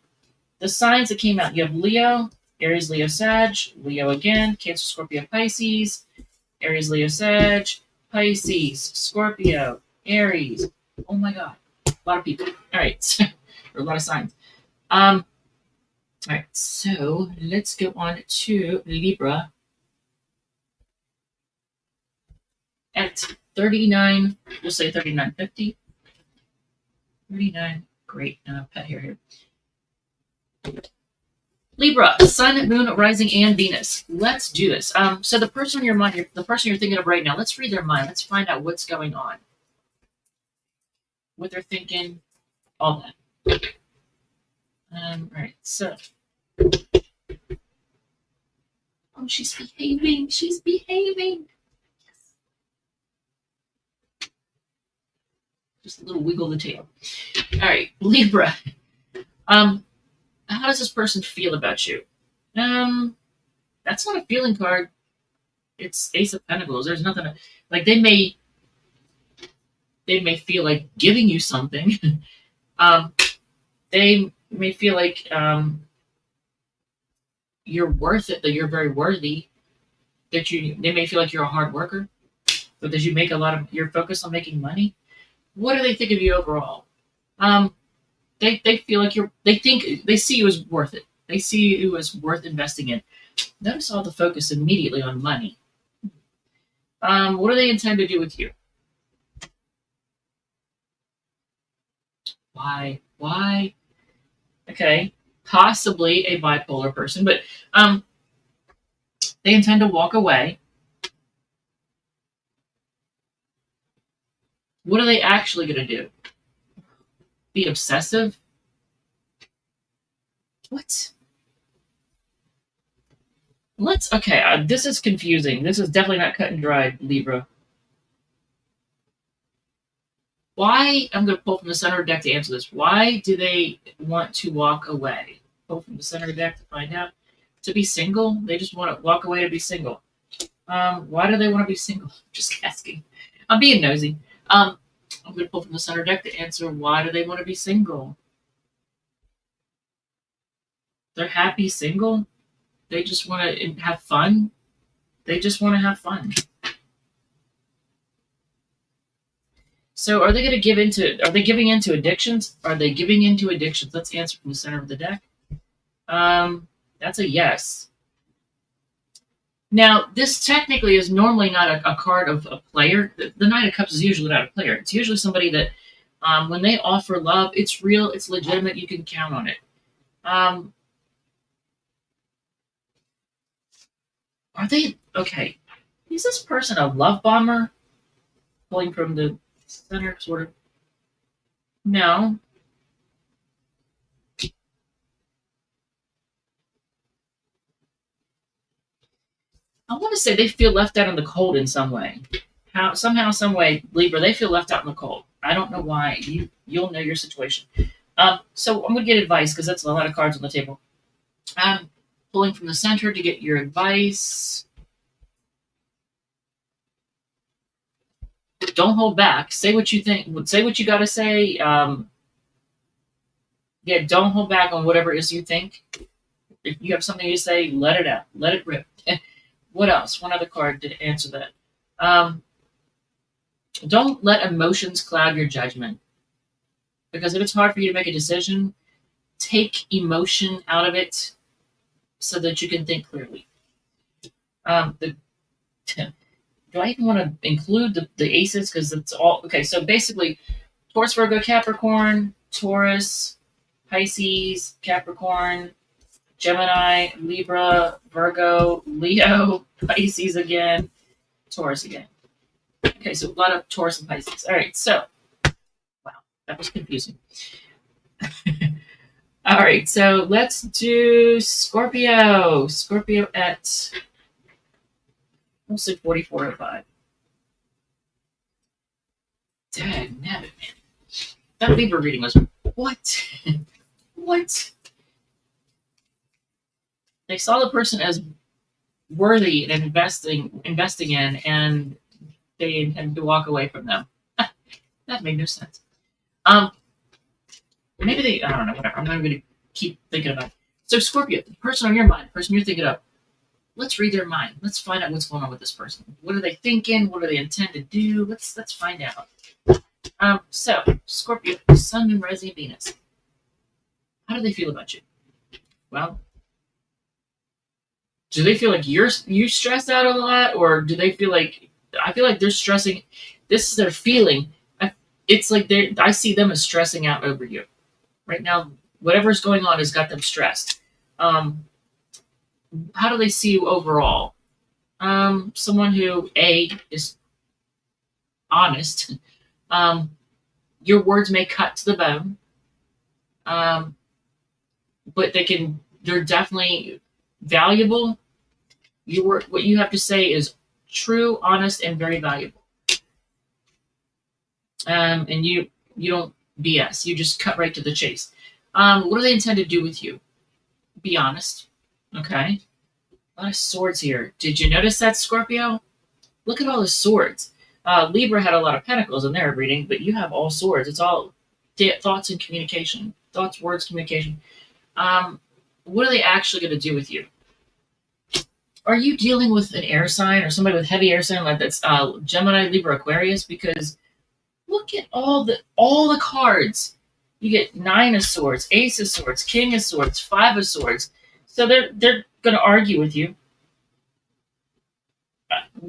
the signs that came out, you have Leo, Aries, Leo, Sag, Leo again, Cancer, Scorpio, Pisces, Aries, Leo, Sag, Pisces, Scorpio, Aries. Oh my God, a lot of people. All right, or a lot of signs. All right, so let's go on to Libra at 39. We'll say 39.50. 39. Great. Pet hair here. Libra, Sun, Moon, Rising, and Venus. Let's do this. So the person in your mind, the person you're thinking of right now, let's read their mind. Let's find out what's going on, what they're thinking, all that. Right. So, oh, she's behaving. She's behaving. Yes. Just a little wiggle the tail. All right, Libra. How does this person feel about you? That's not a feeling card. It's Ace of Pentacles. There's nothing like they may feel like giving you something. They may feel like you're worth it, that you're very worthy, they may feel like you're a hard worker, but that you make you're focused on making money. What do they think of you overall? They feel like they see you as worth it. They see you as worth investing in. Notice all the focus immediately on money. What do they intend to do with you? Why? Okay, possibly a bipolar person, but they intend to walk away. What are they actually going to do? Be obsessive? What? Okay, this is confusing. This is definitely not cut and dried, Libra. Why, I'm going to pull from the center of the deck to answer this. Why do they want to walk away? Pull from the center of the deck to find out. To be single? They just want to walk away to be single. Why do they want to be single? Just asking. I'm being nosy. I'm going to pull from the center deck to answer why do they want to be single. They're happy single. They just want to have fun. They just want to have fun. So are they going to give into, are they giving into addictions? Are they giving into addictions? Let's answer from the center of the deck. That's a yes. Now, this technically is normally not a card of a player. The Knight of Cups is usually not a player. It's usually somebody that, when they offer love, it's real, it's legitimate, you can count on it. Are they, okay, is this person a love bomber? Pulling from the center, sort of. No. I want to say they feel left out in the cold in some way. Somehow, some way, Libra, they feel left out in the cold. I don't know why. You'll know your situation. So I'm going to get advice because that's a lot of cards on the table. Pulling from the center to get your advice. Don't hold back. Say what you think. Say what you got to say. Yeah, don't hold back on whatever it is you think. If you have something to say, let it out. Let it rip. What else? One other card to answer that. Don't let emotions cloud your judgment. Because if it's hard for you to make a decision, take emotion out of it so that you can think clearly. Do I even want to include the aces? Because it's all... Okay, so basically, Taurus, Virgo, Capricorn, Taurus, Pisces, Capricorn, Gemini, Libra, Virgo, Leo, Pisces again, Taurus again. Okay, so a lot of Taurus and Pisces. All right, so, wow, that was confusing. All right, so let's do Scorpio. Scorpio at, we'll say 4405. Dang, nabbit, man. That Libra reading was, what? What? They saw the person as worthy and investing in, and they intend to walk away from them. That made no sense. Maybe they, I don't know, whatever. I'm not going to keep thinking about it. So Scorpio, the person on your mind, the person you're thinking of, let's read their mind. Let's find out what's going on with this person. What are they thinking? What do they intend to do? Let's find out. So Scorpio, Sun, Moon, Rising, Venus. How do they feel about you? Well, do they feel like you stressed out a lot, or do they feel like, I feel like they're stressing? This is their feeling. it's like I see them as stressing out over you right now. Whatever's going on has got them stressed. How do they see you overall? Someone who is honest. Your words may cut to the bone, but they're definitely valuable. What you have to say is true, honest, and very valuable. And you don't BS. You just cut right to the chase. What do they intend to do with you? Be honest. Okay. A lot of swords here. Did you notice that, Scorpio? Look at all the swords. Libra had a lot of pentacles in their reading, but you have all swords. It's all thoughts and communication. Thoughts, words, communication. What are they actually going to do with you? Are you dealing with an air sign or somebody with heavy air sign like that's Gemini, Libra, Aquarius? Because look at all the cards. You get 9 of Swords, Ace of Swords, King of Swords, 5 of Swords. So they're going to argue with you.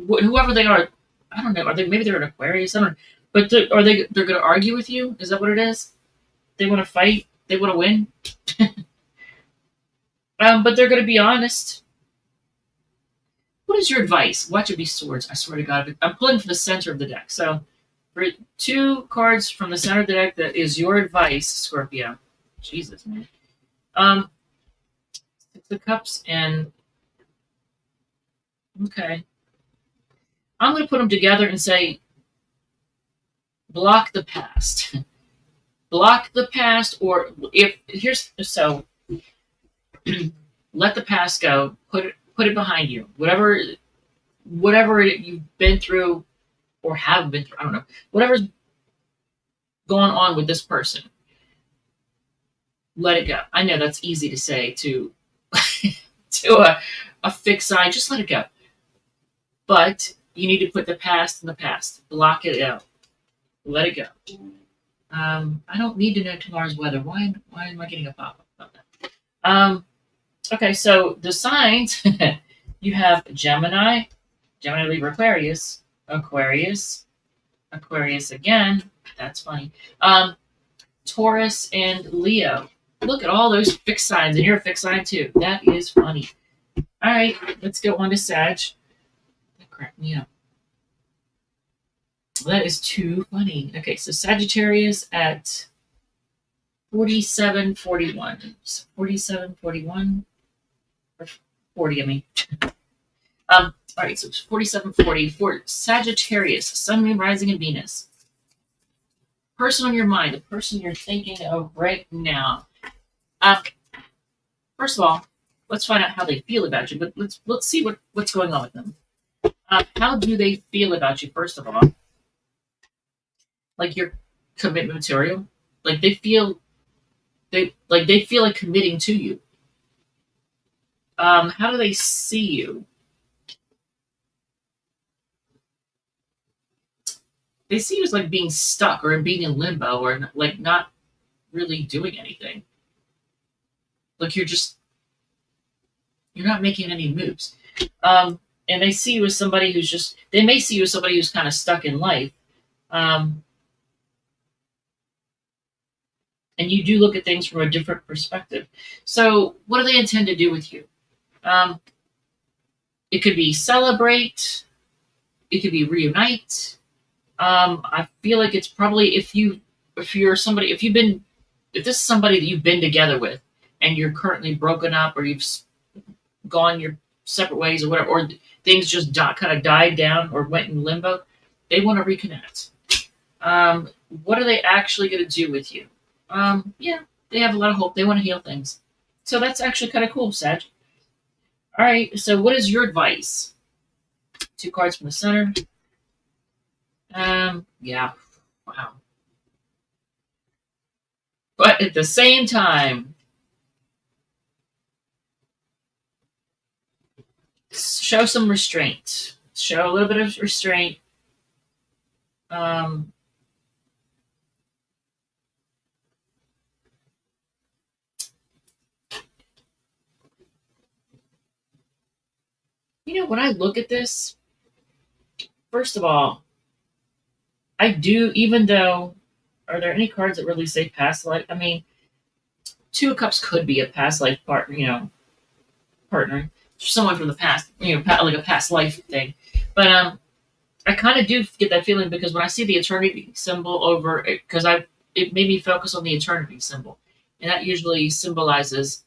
Whoever they are, I don't know. Maybe they're an Aquarius? I don't know. But they're going to argue with you? Is that what it is? They want to fight? They want to win? But they're going to be honest. What is your advice? Watch it be swords. I swear to God. I'm pulling from the center of the deck. So for 2 cards from the center of the deck, that is your advice, Scorpio. Jesus, man. 6 of Cups and... Okay. I'm going to put them together and say, block the past. Block the past, or let the past go. Put it behind you. Whatever you've been through or have been through, I don't know. Whatever's going on with this person, let it go. I know that's easy to say to a fixed sign. Just let it go. But you need to put the past in the past. Block it out. Let it go. I don't need to know tomorrow's weather. Why am I getting a pop-up about that? Okay, so the signs, you have Gemini, Libra, Aquarius, Aquarius again. That's funny. Taurus and Leo. Look at all those fixed signs, and you're a fixed sign too. That is funny. All right, let's go on to Sag. That cracked me up. That is too funny. Okay, so Sagittarius at 4741. 4741? Or 40, I mean. All right, so it's 4740 for Sagittarius, Sun, Moon, Rising, and Venus. Person on your mind, the person you're thinking of right now. First of all, let's find out how they feel about you, but let's see what's going on with them. How do they feel about you, first of all? Like your commitment material? Like they feel like committing to you. How do they see you? They see you as like being stuck or being in limbo or like not really doing anything. Like you're not making any moves. And they see you as somebody they may see you as somebody who's kind of stuck in life. And you do look at things from a different perspective. So what do they intend to do with you? It could be celebrate. It could be reunite. I feel like it's probably if this is somebody that you've been together with and you're currently broken up or you've gone your separate ways or whatever, or things just kind of died down or went in limbo, they want to reconnect. What are they actually going to do with you? Yeah, they have a lot of hope. They want to heal things. So that's actually kind of cool, Sag. All right, so what is your advice? 2 cards from the center. Yeah, wow. But at the same time, show some restraint. Show a little bit of restraint. When I look at this, first of all, I do, even though are there any cards that really say past life? I mean, Two of Cups could be a past life partner, partner, someone from the past, like a past life thing. But I kind of do get that feeling because when I see the eternity symbol over it, because it made me focus on the eternity symbol, and that usually symbolizes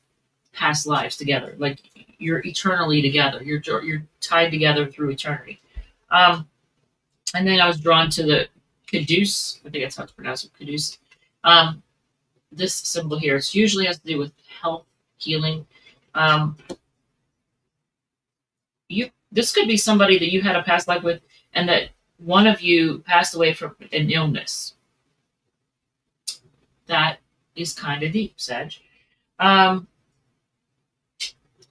past lives together. Like you're eternally together. You're tied together through eternity. Um, and then I was drawn to the caduce. I think that's how it's pronounced. Caduce. Um, this symbol here. It usually has to do with health, healing. Um, this could be somebody that you had a past life with, and that one of you passed away from an illness. That is kind of deep, Sag.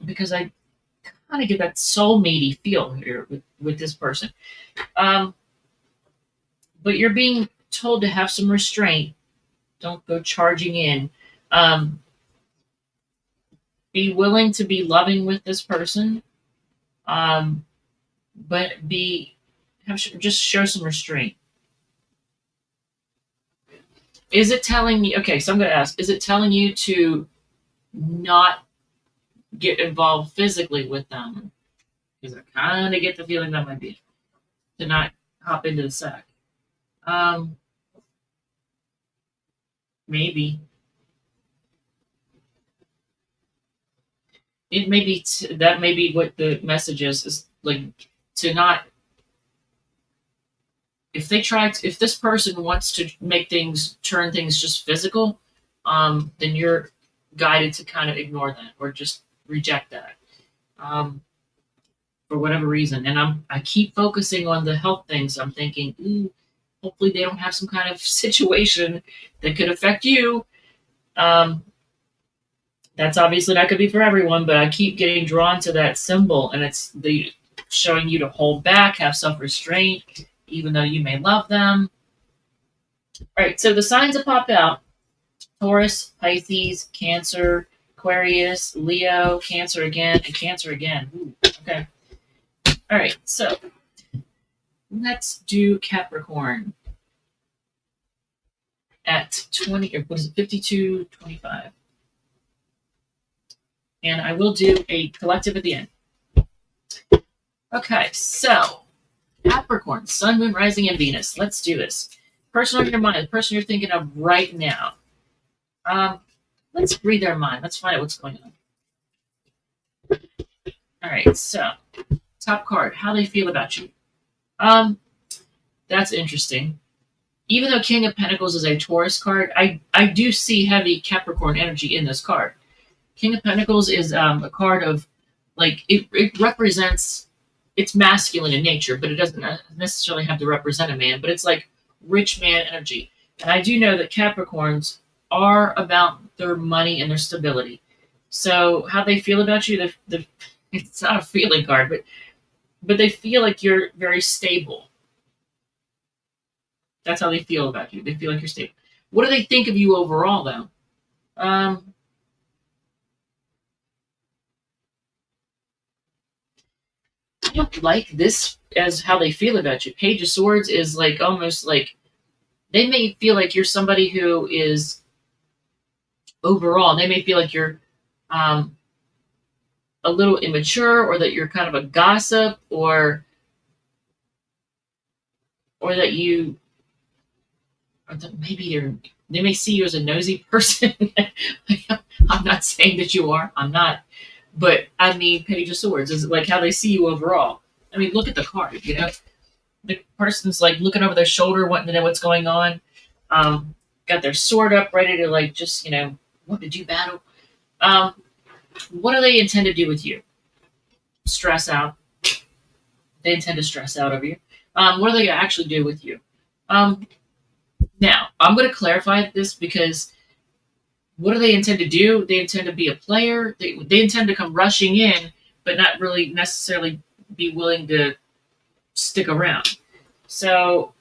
Because I kind of get that soulmatey feel here with this person. But you're being told to have some restraint. Don't go charging in. Be willing to be loving with this person, but just show some restraint. Is it telling me? Okay, so I'm going to ask: is it telling you to not get involved physically with them? Because I kind of get the feeling that might be to not hop into the sack. Maybe it may be that may be what the message is like to not. If this person wants to turn things just physical, then you're guided to kind of ignore that or just reject that, for whatever reason. And I keep focusing on the health things. I'm thinking, ooh, hopefully they don't have some kind of situation that could affect you. That's obviously not going to be for everyone, but I keep getting drawn to that symbol, and it's showing you to hold back, have self-restraint, even though you may love them. All right, so the signs that popped out: Taurus, Pisces, Cancer, Aquarius, Leo, Cancer again, and Cancer again. Ooh, okay. All right, so let's do Capricorn at 52:25. And I will do a collective at the end. Okay, so Capricorn, Sun, Moon, Rising, and Venus. Let's do this. Person on your mind, the person you're thinking of right now. Let's read their mind. Let's find out what's going on. All right, so top card, how they feel about you. That's interesting. Even though King of Pentacles is a Taurus card, I do see heavy Capricorn energy in this card. King of Pentacles is a card of, like, it represents, it's masculine in nature, but it doesn't necessarily have to represent a man, but it's like rich man energy. And I do know that Capricorns are about their money and their stability. So how they feel about you, it's not a feeling card, but they feel like you're very stable. That's how they feel about you. They feel like you're stable. What do they think of you overall, though? I don't like this as how they feel about you. Page of Swords is like almost like they may feel like you're somebody who is overall. They may feel like you're a little immature, or that you're kind of a gossip, or that you, or that maybe they may see you as a nosy person. I'm not saying that you are. I'm not. But I mean, Page of Swords is like how they see you overall. I mean, look at the card. The person's like looking over their shoulder, wanting to know what's going on. Got their sword up, ready to like just what did you battle? What do they intend to do with you? Stress out. They intend to stress out over you. What are they going to actually do with you? Now, I'm going to clarify this because what do they intend to do? They intend to be a player. They intend to come rushing in, but not really necessarily be willing to stick around. So,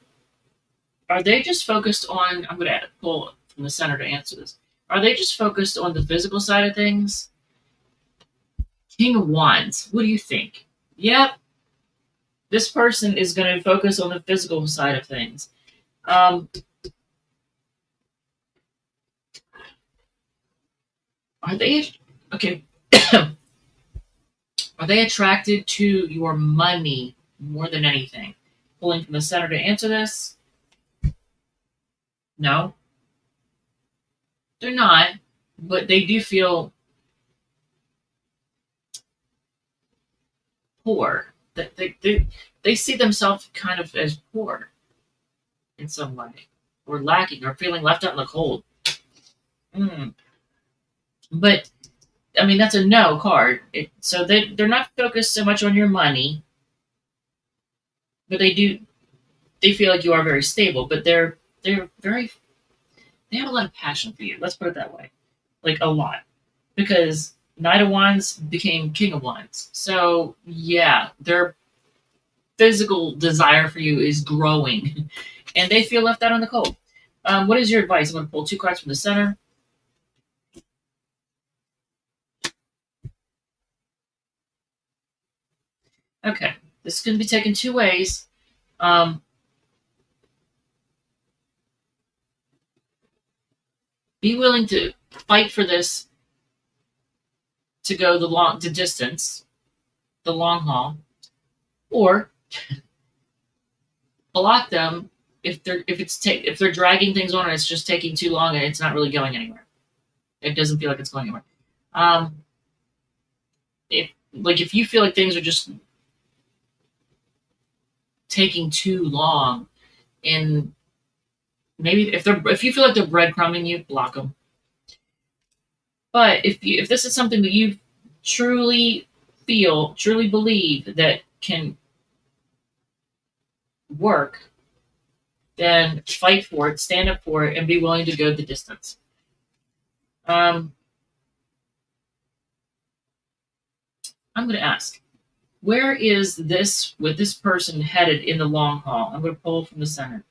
are they just focused on, I'm going to pull from the center to answer this. Are they just focused on the physical side of things? King of Wands, what do you think? Yep. This person is going to focus on the physical side of things. Are they okay? Are they attracted to your money more than anything? Pulling from the center to answer this. No, they're not, but they do feel poor. That they see themselves kind of as poor in some way, or lacking, or feeling left out in the cold. Mm. But I mean, that's a no card. So they're not focused so much on your money, but they feel like you are very stable. But they're very they have a lot of passion for you. Let's put it that way, like a lot, because Knight of Wands became King of Wands. So yeah, their physical desire for you is growing, and they feel left out in the cold. What is your advice? I'm going to pull two cards from the center. Okay, this is going to be taken two ways. Be willing to fight for this to go the distance, the long haul, or block them if they're dragging things on and it's just taking too long and it's not really going anywhere. It doesn't feel like it's going anywhere. If you feel like things are just taking too long, and maybe if you feel like they're breadcrumbing you, block them. But if this is something that you truly believe that can work, then fight for it, stand up for it, and be willing to go the distance. I'm going to ask, where is this with this person headed in the long haul? I'm going to pull from the center.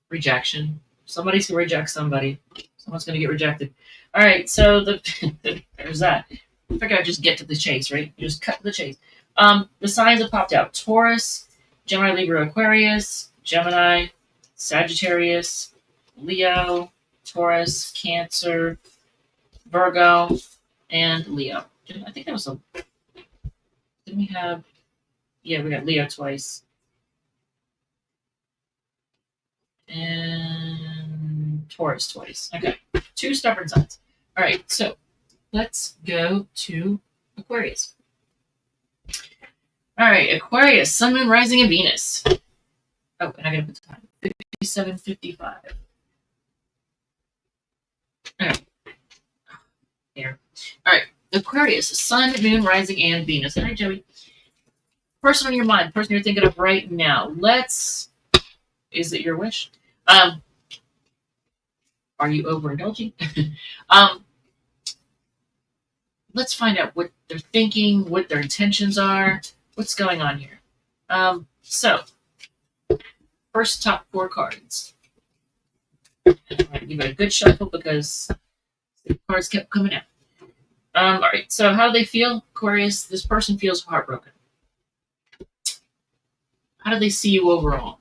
Rejection. Somebody's going to reject somebody. Someone's going to get rejected. All right, so there's that. I figured I'd just get to the chase, right? Just cut to the chase. The signs have popped out: Taurus, Gemini, Libra, Aquarius, Gemini, Sagittarius, Leo, Taurus, Cancer, Virgo, and Leo. I think that was a. Didn't we have? Yeah, we got Leo twice. And Taurus twice. Okay, two stubborn signs. All right, so let's go to Aquarius. All right, Aquarius, Sun, Moon, Rising, and Venus. Oh, and I gotta put the time. 57:55. All right. Here. All right, Aquarius, Sun, Moon, Rising, and Venus. All right, Joey. Person on your mind, person you're thinking of right now. Is it your wish? Are you overindulging? Let's find out what they're thinking, what their intentions are, what's going on here. So, first top four cards. I'm going to give it a good shuffle because the cards kept coming out. All right, so how do they feel, Aquarius? This person feels heartbroken. How do they see you overall?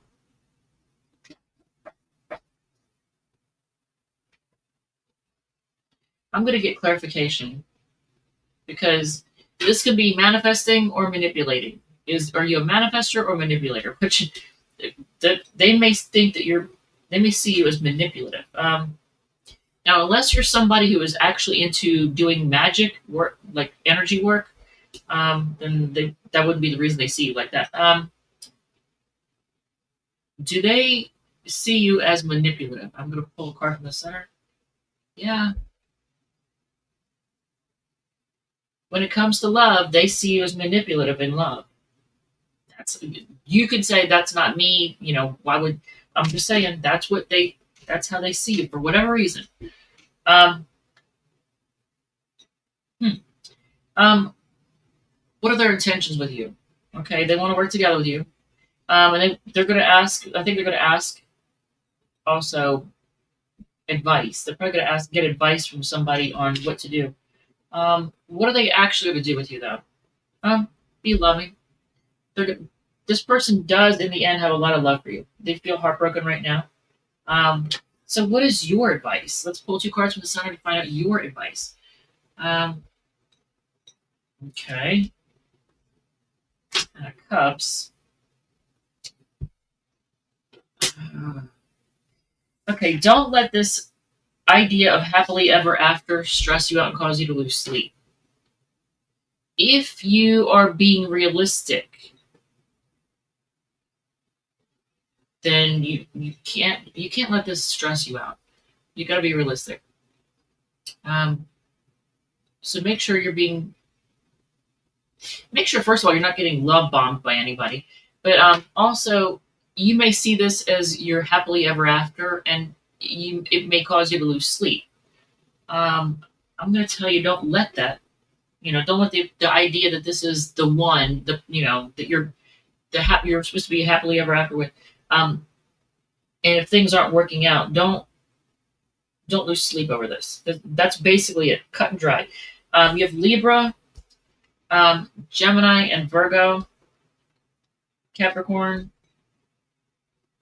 I'm going to get clarification because this could be manifesting or manipulating. Are you a manifester or manipulator? Which they may think that they may see you as manipulative. Now, unless you're somebody who is actually into doing magic work, like energy work, then that wouldn't be the reason they see you like that. Do they see you as manipulative? I'm going to pull a card from the center. Yeah. When it comes to love, they see you as manipulative in love. You could say that's not me. Why would I'm just saying that's how they see you for whatever reason. What are their intentions with you? Okay, they want to work together with you, and they're going to ask. I think they're going to ask also advice. They're probably going to get advice from somebody on what to do. What are they actually going to do with you, though? Be loving. This person does, in the end, have a lot of love for you. They feel heartbroken right now. So what is your advice? Let's pull 2 cards from the Sun to find out your advice. Okay. Cups. Okay, don't let this idea of happily ever after stress you out and cause you to lose sleep. If you are being realistic, then you can't let this stress you out. You got to be realistic. So make sure first of all you're not getting love bombed by anybody, but also you may see this as your happily ever after, and it may cause you to lose sleep. I'm going to tell you, don't let that. Don't let the idea that this is the one, that you're supposed to be happily ever after with. And if things aren't working out, don't lose sleep over this. That's basically it, cut and dry. You have Libra, Gemini, and Virgo, Capricorn,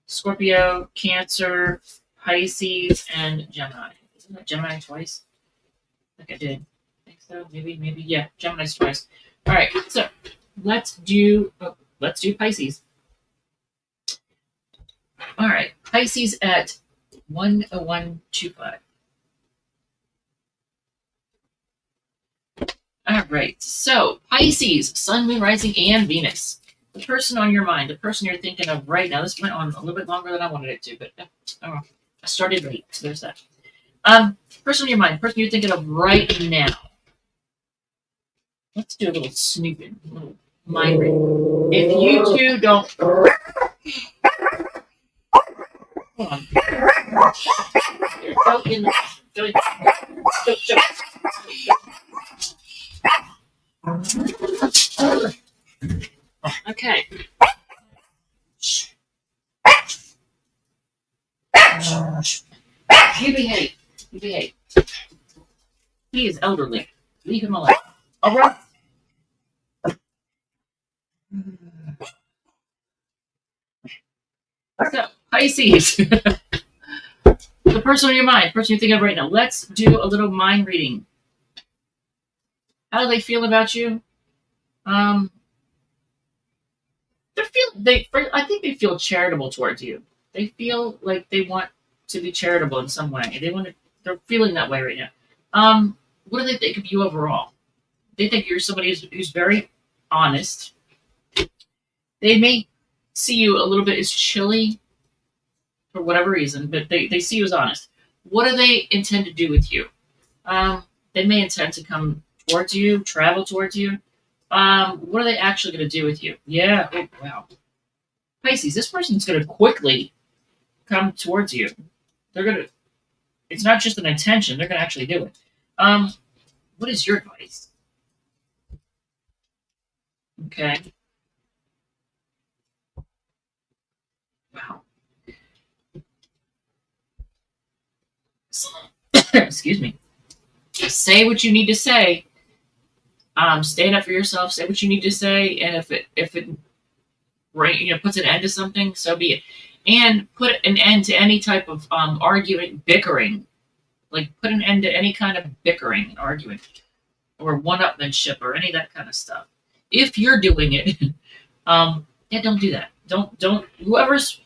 Scorpio, Cancer, Pisces, and Gemini. Isn't that Gemini twice? I think I did. I think so. Maybe. Yeah, Gemini's twice. All right. So let's do Pisces. All right, Pisces at 10125. All right, so Pisces, Sun, Moon, Rising, and Venus. The person on your mind, the person you're thinking of right now. This went on a little bit longer than I wanted it to, but I started late, so there's that. Person on your mind, person you're thinking of right now. Let's do a little snooping, a little mind reading. If you two don't... Hold on. Go in. Go. Okay. You behave. You behave. He is elderly. Leave him alone. All right. So, Pisces. The person on your mind, the person you're thinking of right now. Let's do a little mind reading. How do they feel about you? I think they feel charitable towards you. They feel like they want to be charitable in some way. They're feeling that way right now. What do they think of you overall? They think you're somebody who's very honest. They may see you a little bit as chilly for whatever reason, but they see you as honest. What do they intend to do with you? They may intend to come towards you, travel towards you. What are they actually going to do with you? Yeah, oh, wow. Pisces, this person's going to quickly come towards you. It's not just an intention, they're going to actually do it. What is your advice? Okay. Wow. Excuse me. Say what you need to say. Stand up for yourself. Say what you need to say, and if it puts an end to something, so be it. And put an end to any type of arguing, bickering. Like put an end to any kind of bickering and arguing, or one-upmanship, or any of that kind of stuff. If you're doing it, don't do that. Don't. Whoever's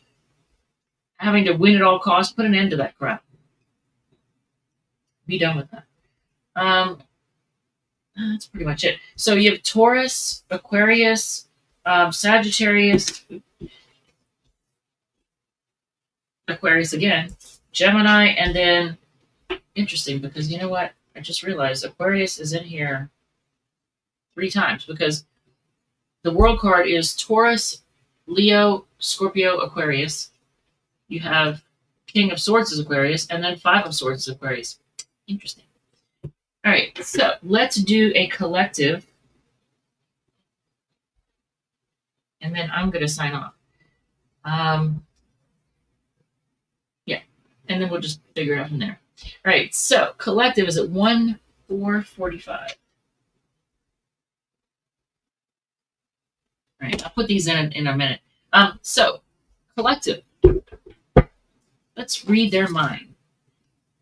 having to win at all costs, put an end to that crap. Be done with that. That's pretty much it. So you have Taurus, Aquarius, Sagittarius, Aquarius again, Gemini, and then interesting, because you know what? I just realized Aquarius is in here 3 times, because the world card is Taurus, Leo, Scorpio, Aquarius. You have King of Swords is Aquarius, and then 5 of Swords is Aquarius. Interesting. All right, so let's do a collective, and then I'm going to sign off. Yeah, and then we'll just figure it out from there. All right, so collective is at 1-4-45. All right, I'll put these in a minute. So collective. let's read their mind.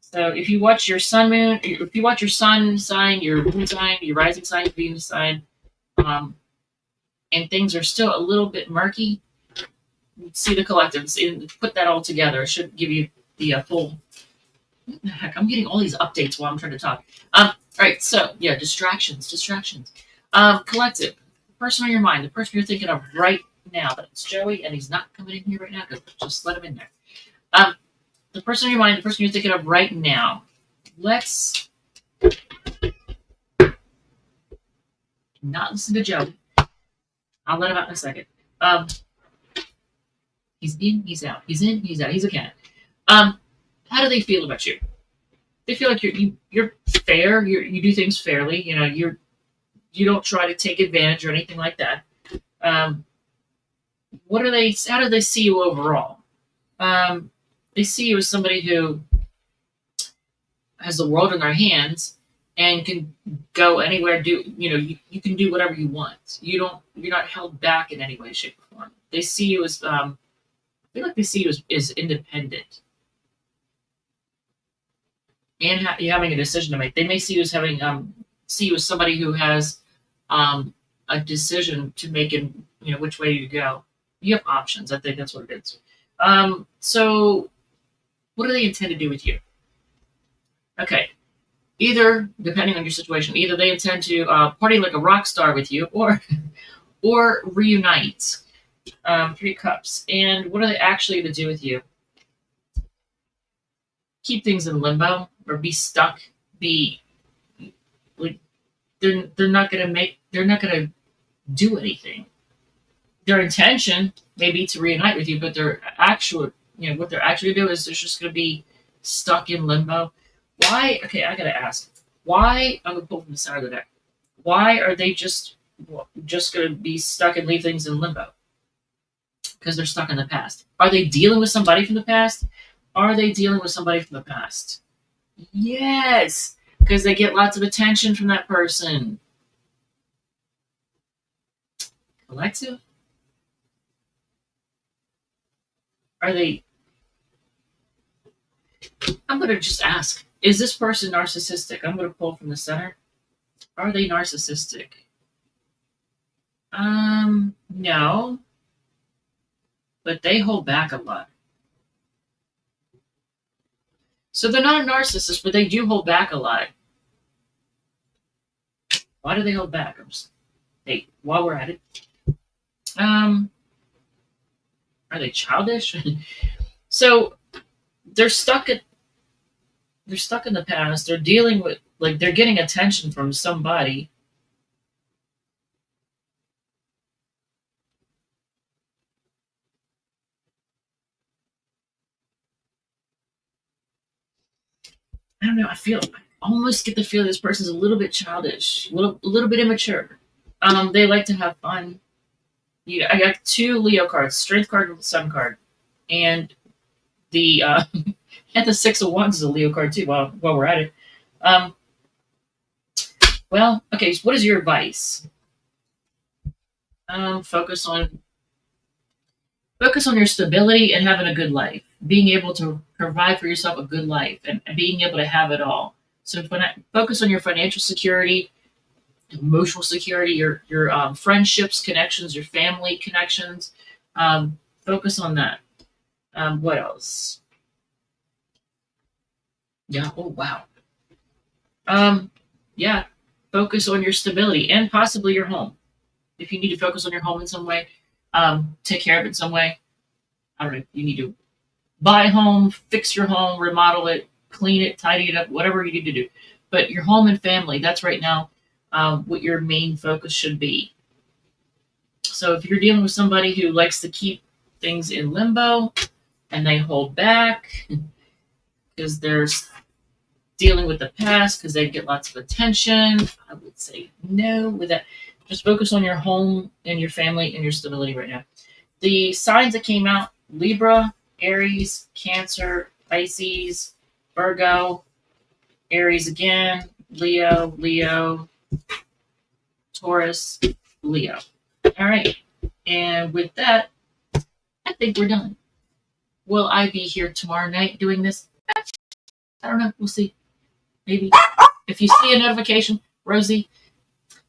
So if you watch your sun, moon, if you watch your sun sign, your moon sign, your rising sign, Venus sign, and things are still a little bit murky, see the collective, put that all together. It should give you the full. What the heck? I'm getting all these updates while I'm trying to talk. All right, so yeah, distractions. Collective, the person on your mind, the person you're thinking of right now. That's Joey, and he's not coming in here right now. Just let him in there. The person on your mind, the person you're thinking of right now. Let's not listen to Joey. I'll let him out in a second. He's in, he's out. He's in, he's out. He's a cat. How do they feel about you? They feel like you're fair. You do things fairly. You know, you don't try to take advantage or anything like that. What are they? How do they see you overall? They see you as somebody who has the world in their hands and can go anywhere. You can do whatever you want. You're not held back in any way, shape, or form. They see you as I feel like they see you as independent. And you having a decision to make. They may see you as see you as somebody who has a decision to make in which way to go. You have options. I think that's what it is. So what do they intend to do with you? Okay, either depending on your situation, either they intend to party like a rock star with you, or reunite. 3 cups. And what are they actually going to do with you? Keep things in limbo or be stuck. They're not gonna do anything. Their intention may be to reunite with you, but their actual what they're actually gonna do is they're just gonna be stuck in limbo. Why? Okay, I gotta ask. Why? I'm gonna pull from the center of the deck. Why are they just gonna be stuck and leave things in limbo? Because they're stuck in the past. Are they dealing with somebody from the past? Are they dealing with somebody from the past? Yes, because they get lots of attention from that person. Collective? Are they... I'm going to just ask, is this person narcissistic? I'm going to pull from the center. Are they narcissistic? No. But they hold back a lot. So they're not a narcissist, but they do hold back a lot. Why do they hold back? Hey, while we're at it, are they childish? So they're stuck in the past. They're dealing with they're getting attention from somebody. I don't know. I almost get the feeling this person's a little bit childish, a little bit immature. They like to have fun. Yeah, I got 2 Leo cards, Strength card and Sun card, and the and the 6 of Wands is a Leo card too. While we're at it, well, okay. So what is your advice? Focus on your stability and having a good life, being able to provide for yourself a good life, and being able to have it all. So focus on your financial security, emotional security, your friendships, connections, your family connections. Focus on that. What else? Yeah. Oh, wow. Yeah. Focus on your stability and possibly your home. If you need to focus on your home in some way, take care of it in some way. I don't know. You need to buy a home, fix your home, remodel it, clean it, tidy it up, whatever you need to do. But your home and family, that's right now what your main focus should be. So if you're dealing with somebody who likes to keep things in limbo and they hold back because they're dealing with the past because they get lots of attention, I would say no with that. Just focus on your home and your family and your stability right now. The signs that came out: Libra, Aries, Cancer, Pisces, Virgo, Aries again, Leo, Taurus, Leo. All right. And with that, I think we're done. Will I be here tomorrow night doing this? I don't know. We'll see. Maybe. If you see a notification, Rosie,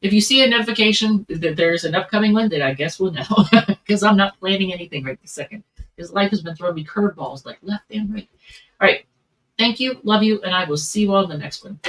if you see a notification that there's an upcoming one, then I guess we'll know. Because I'm not planning anything right this second. Because life has been throwing me curveballs like left and right. All right. Thank you. Love you. And I will see you all in the next one.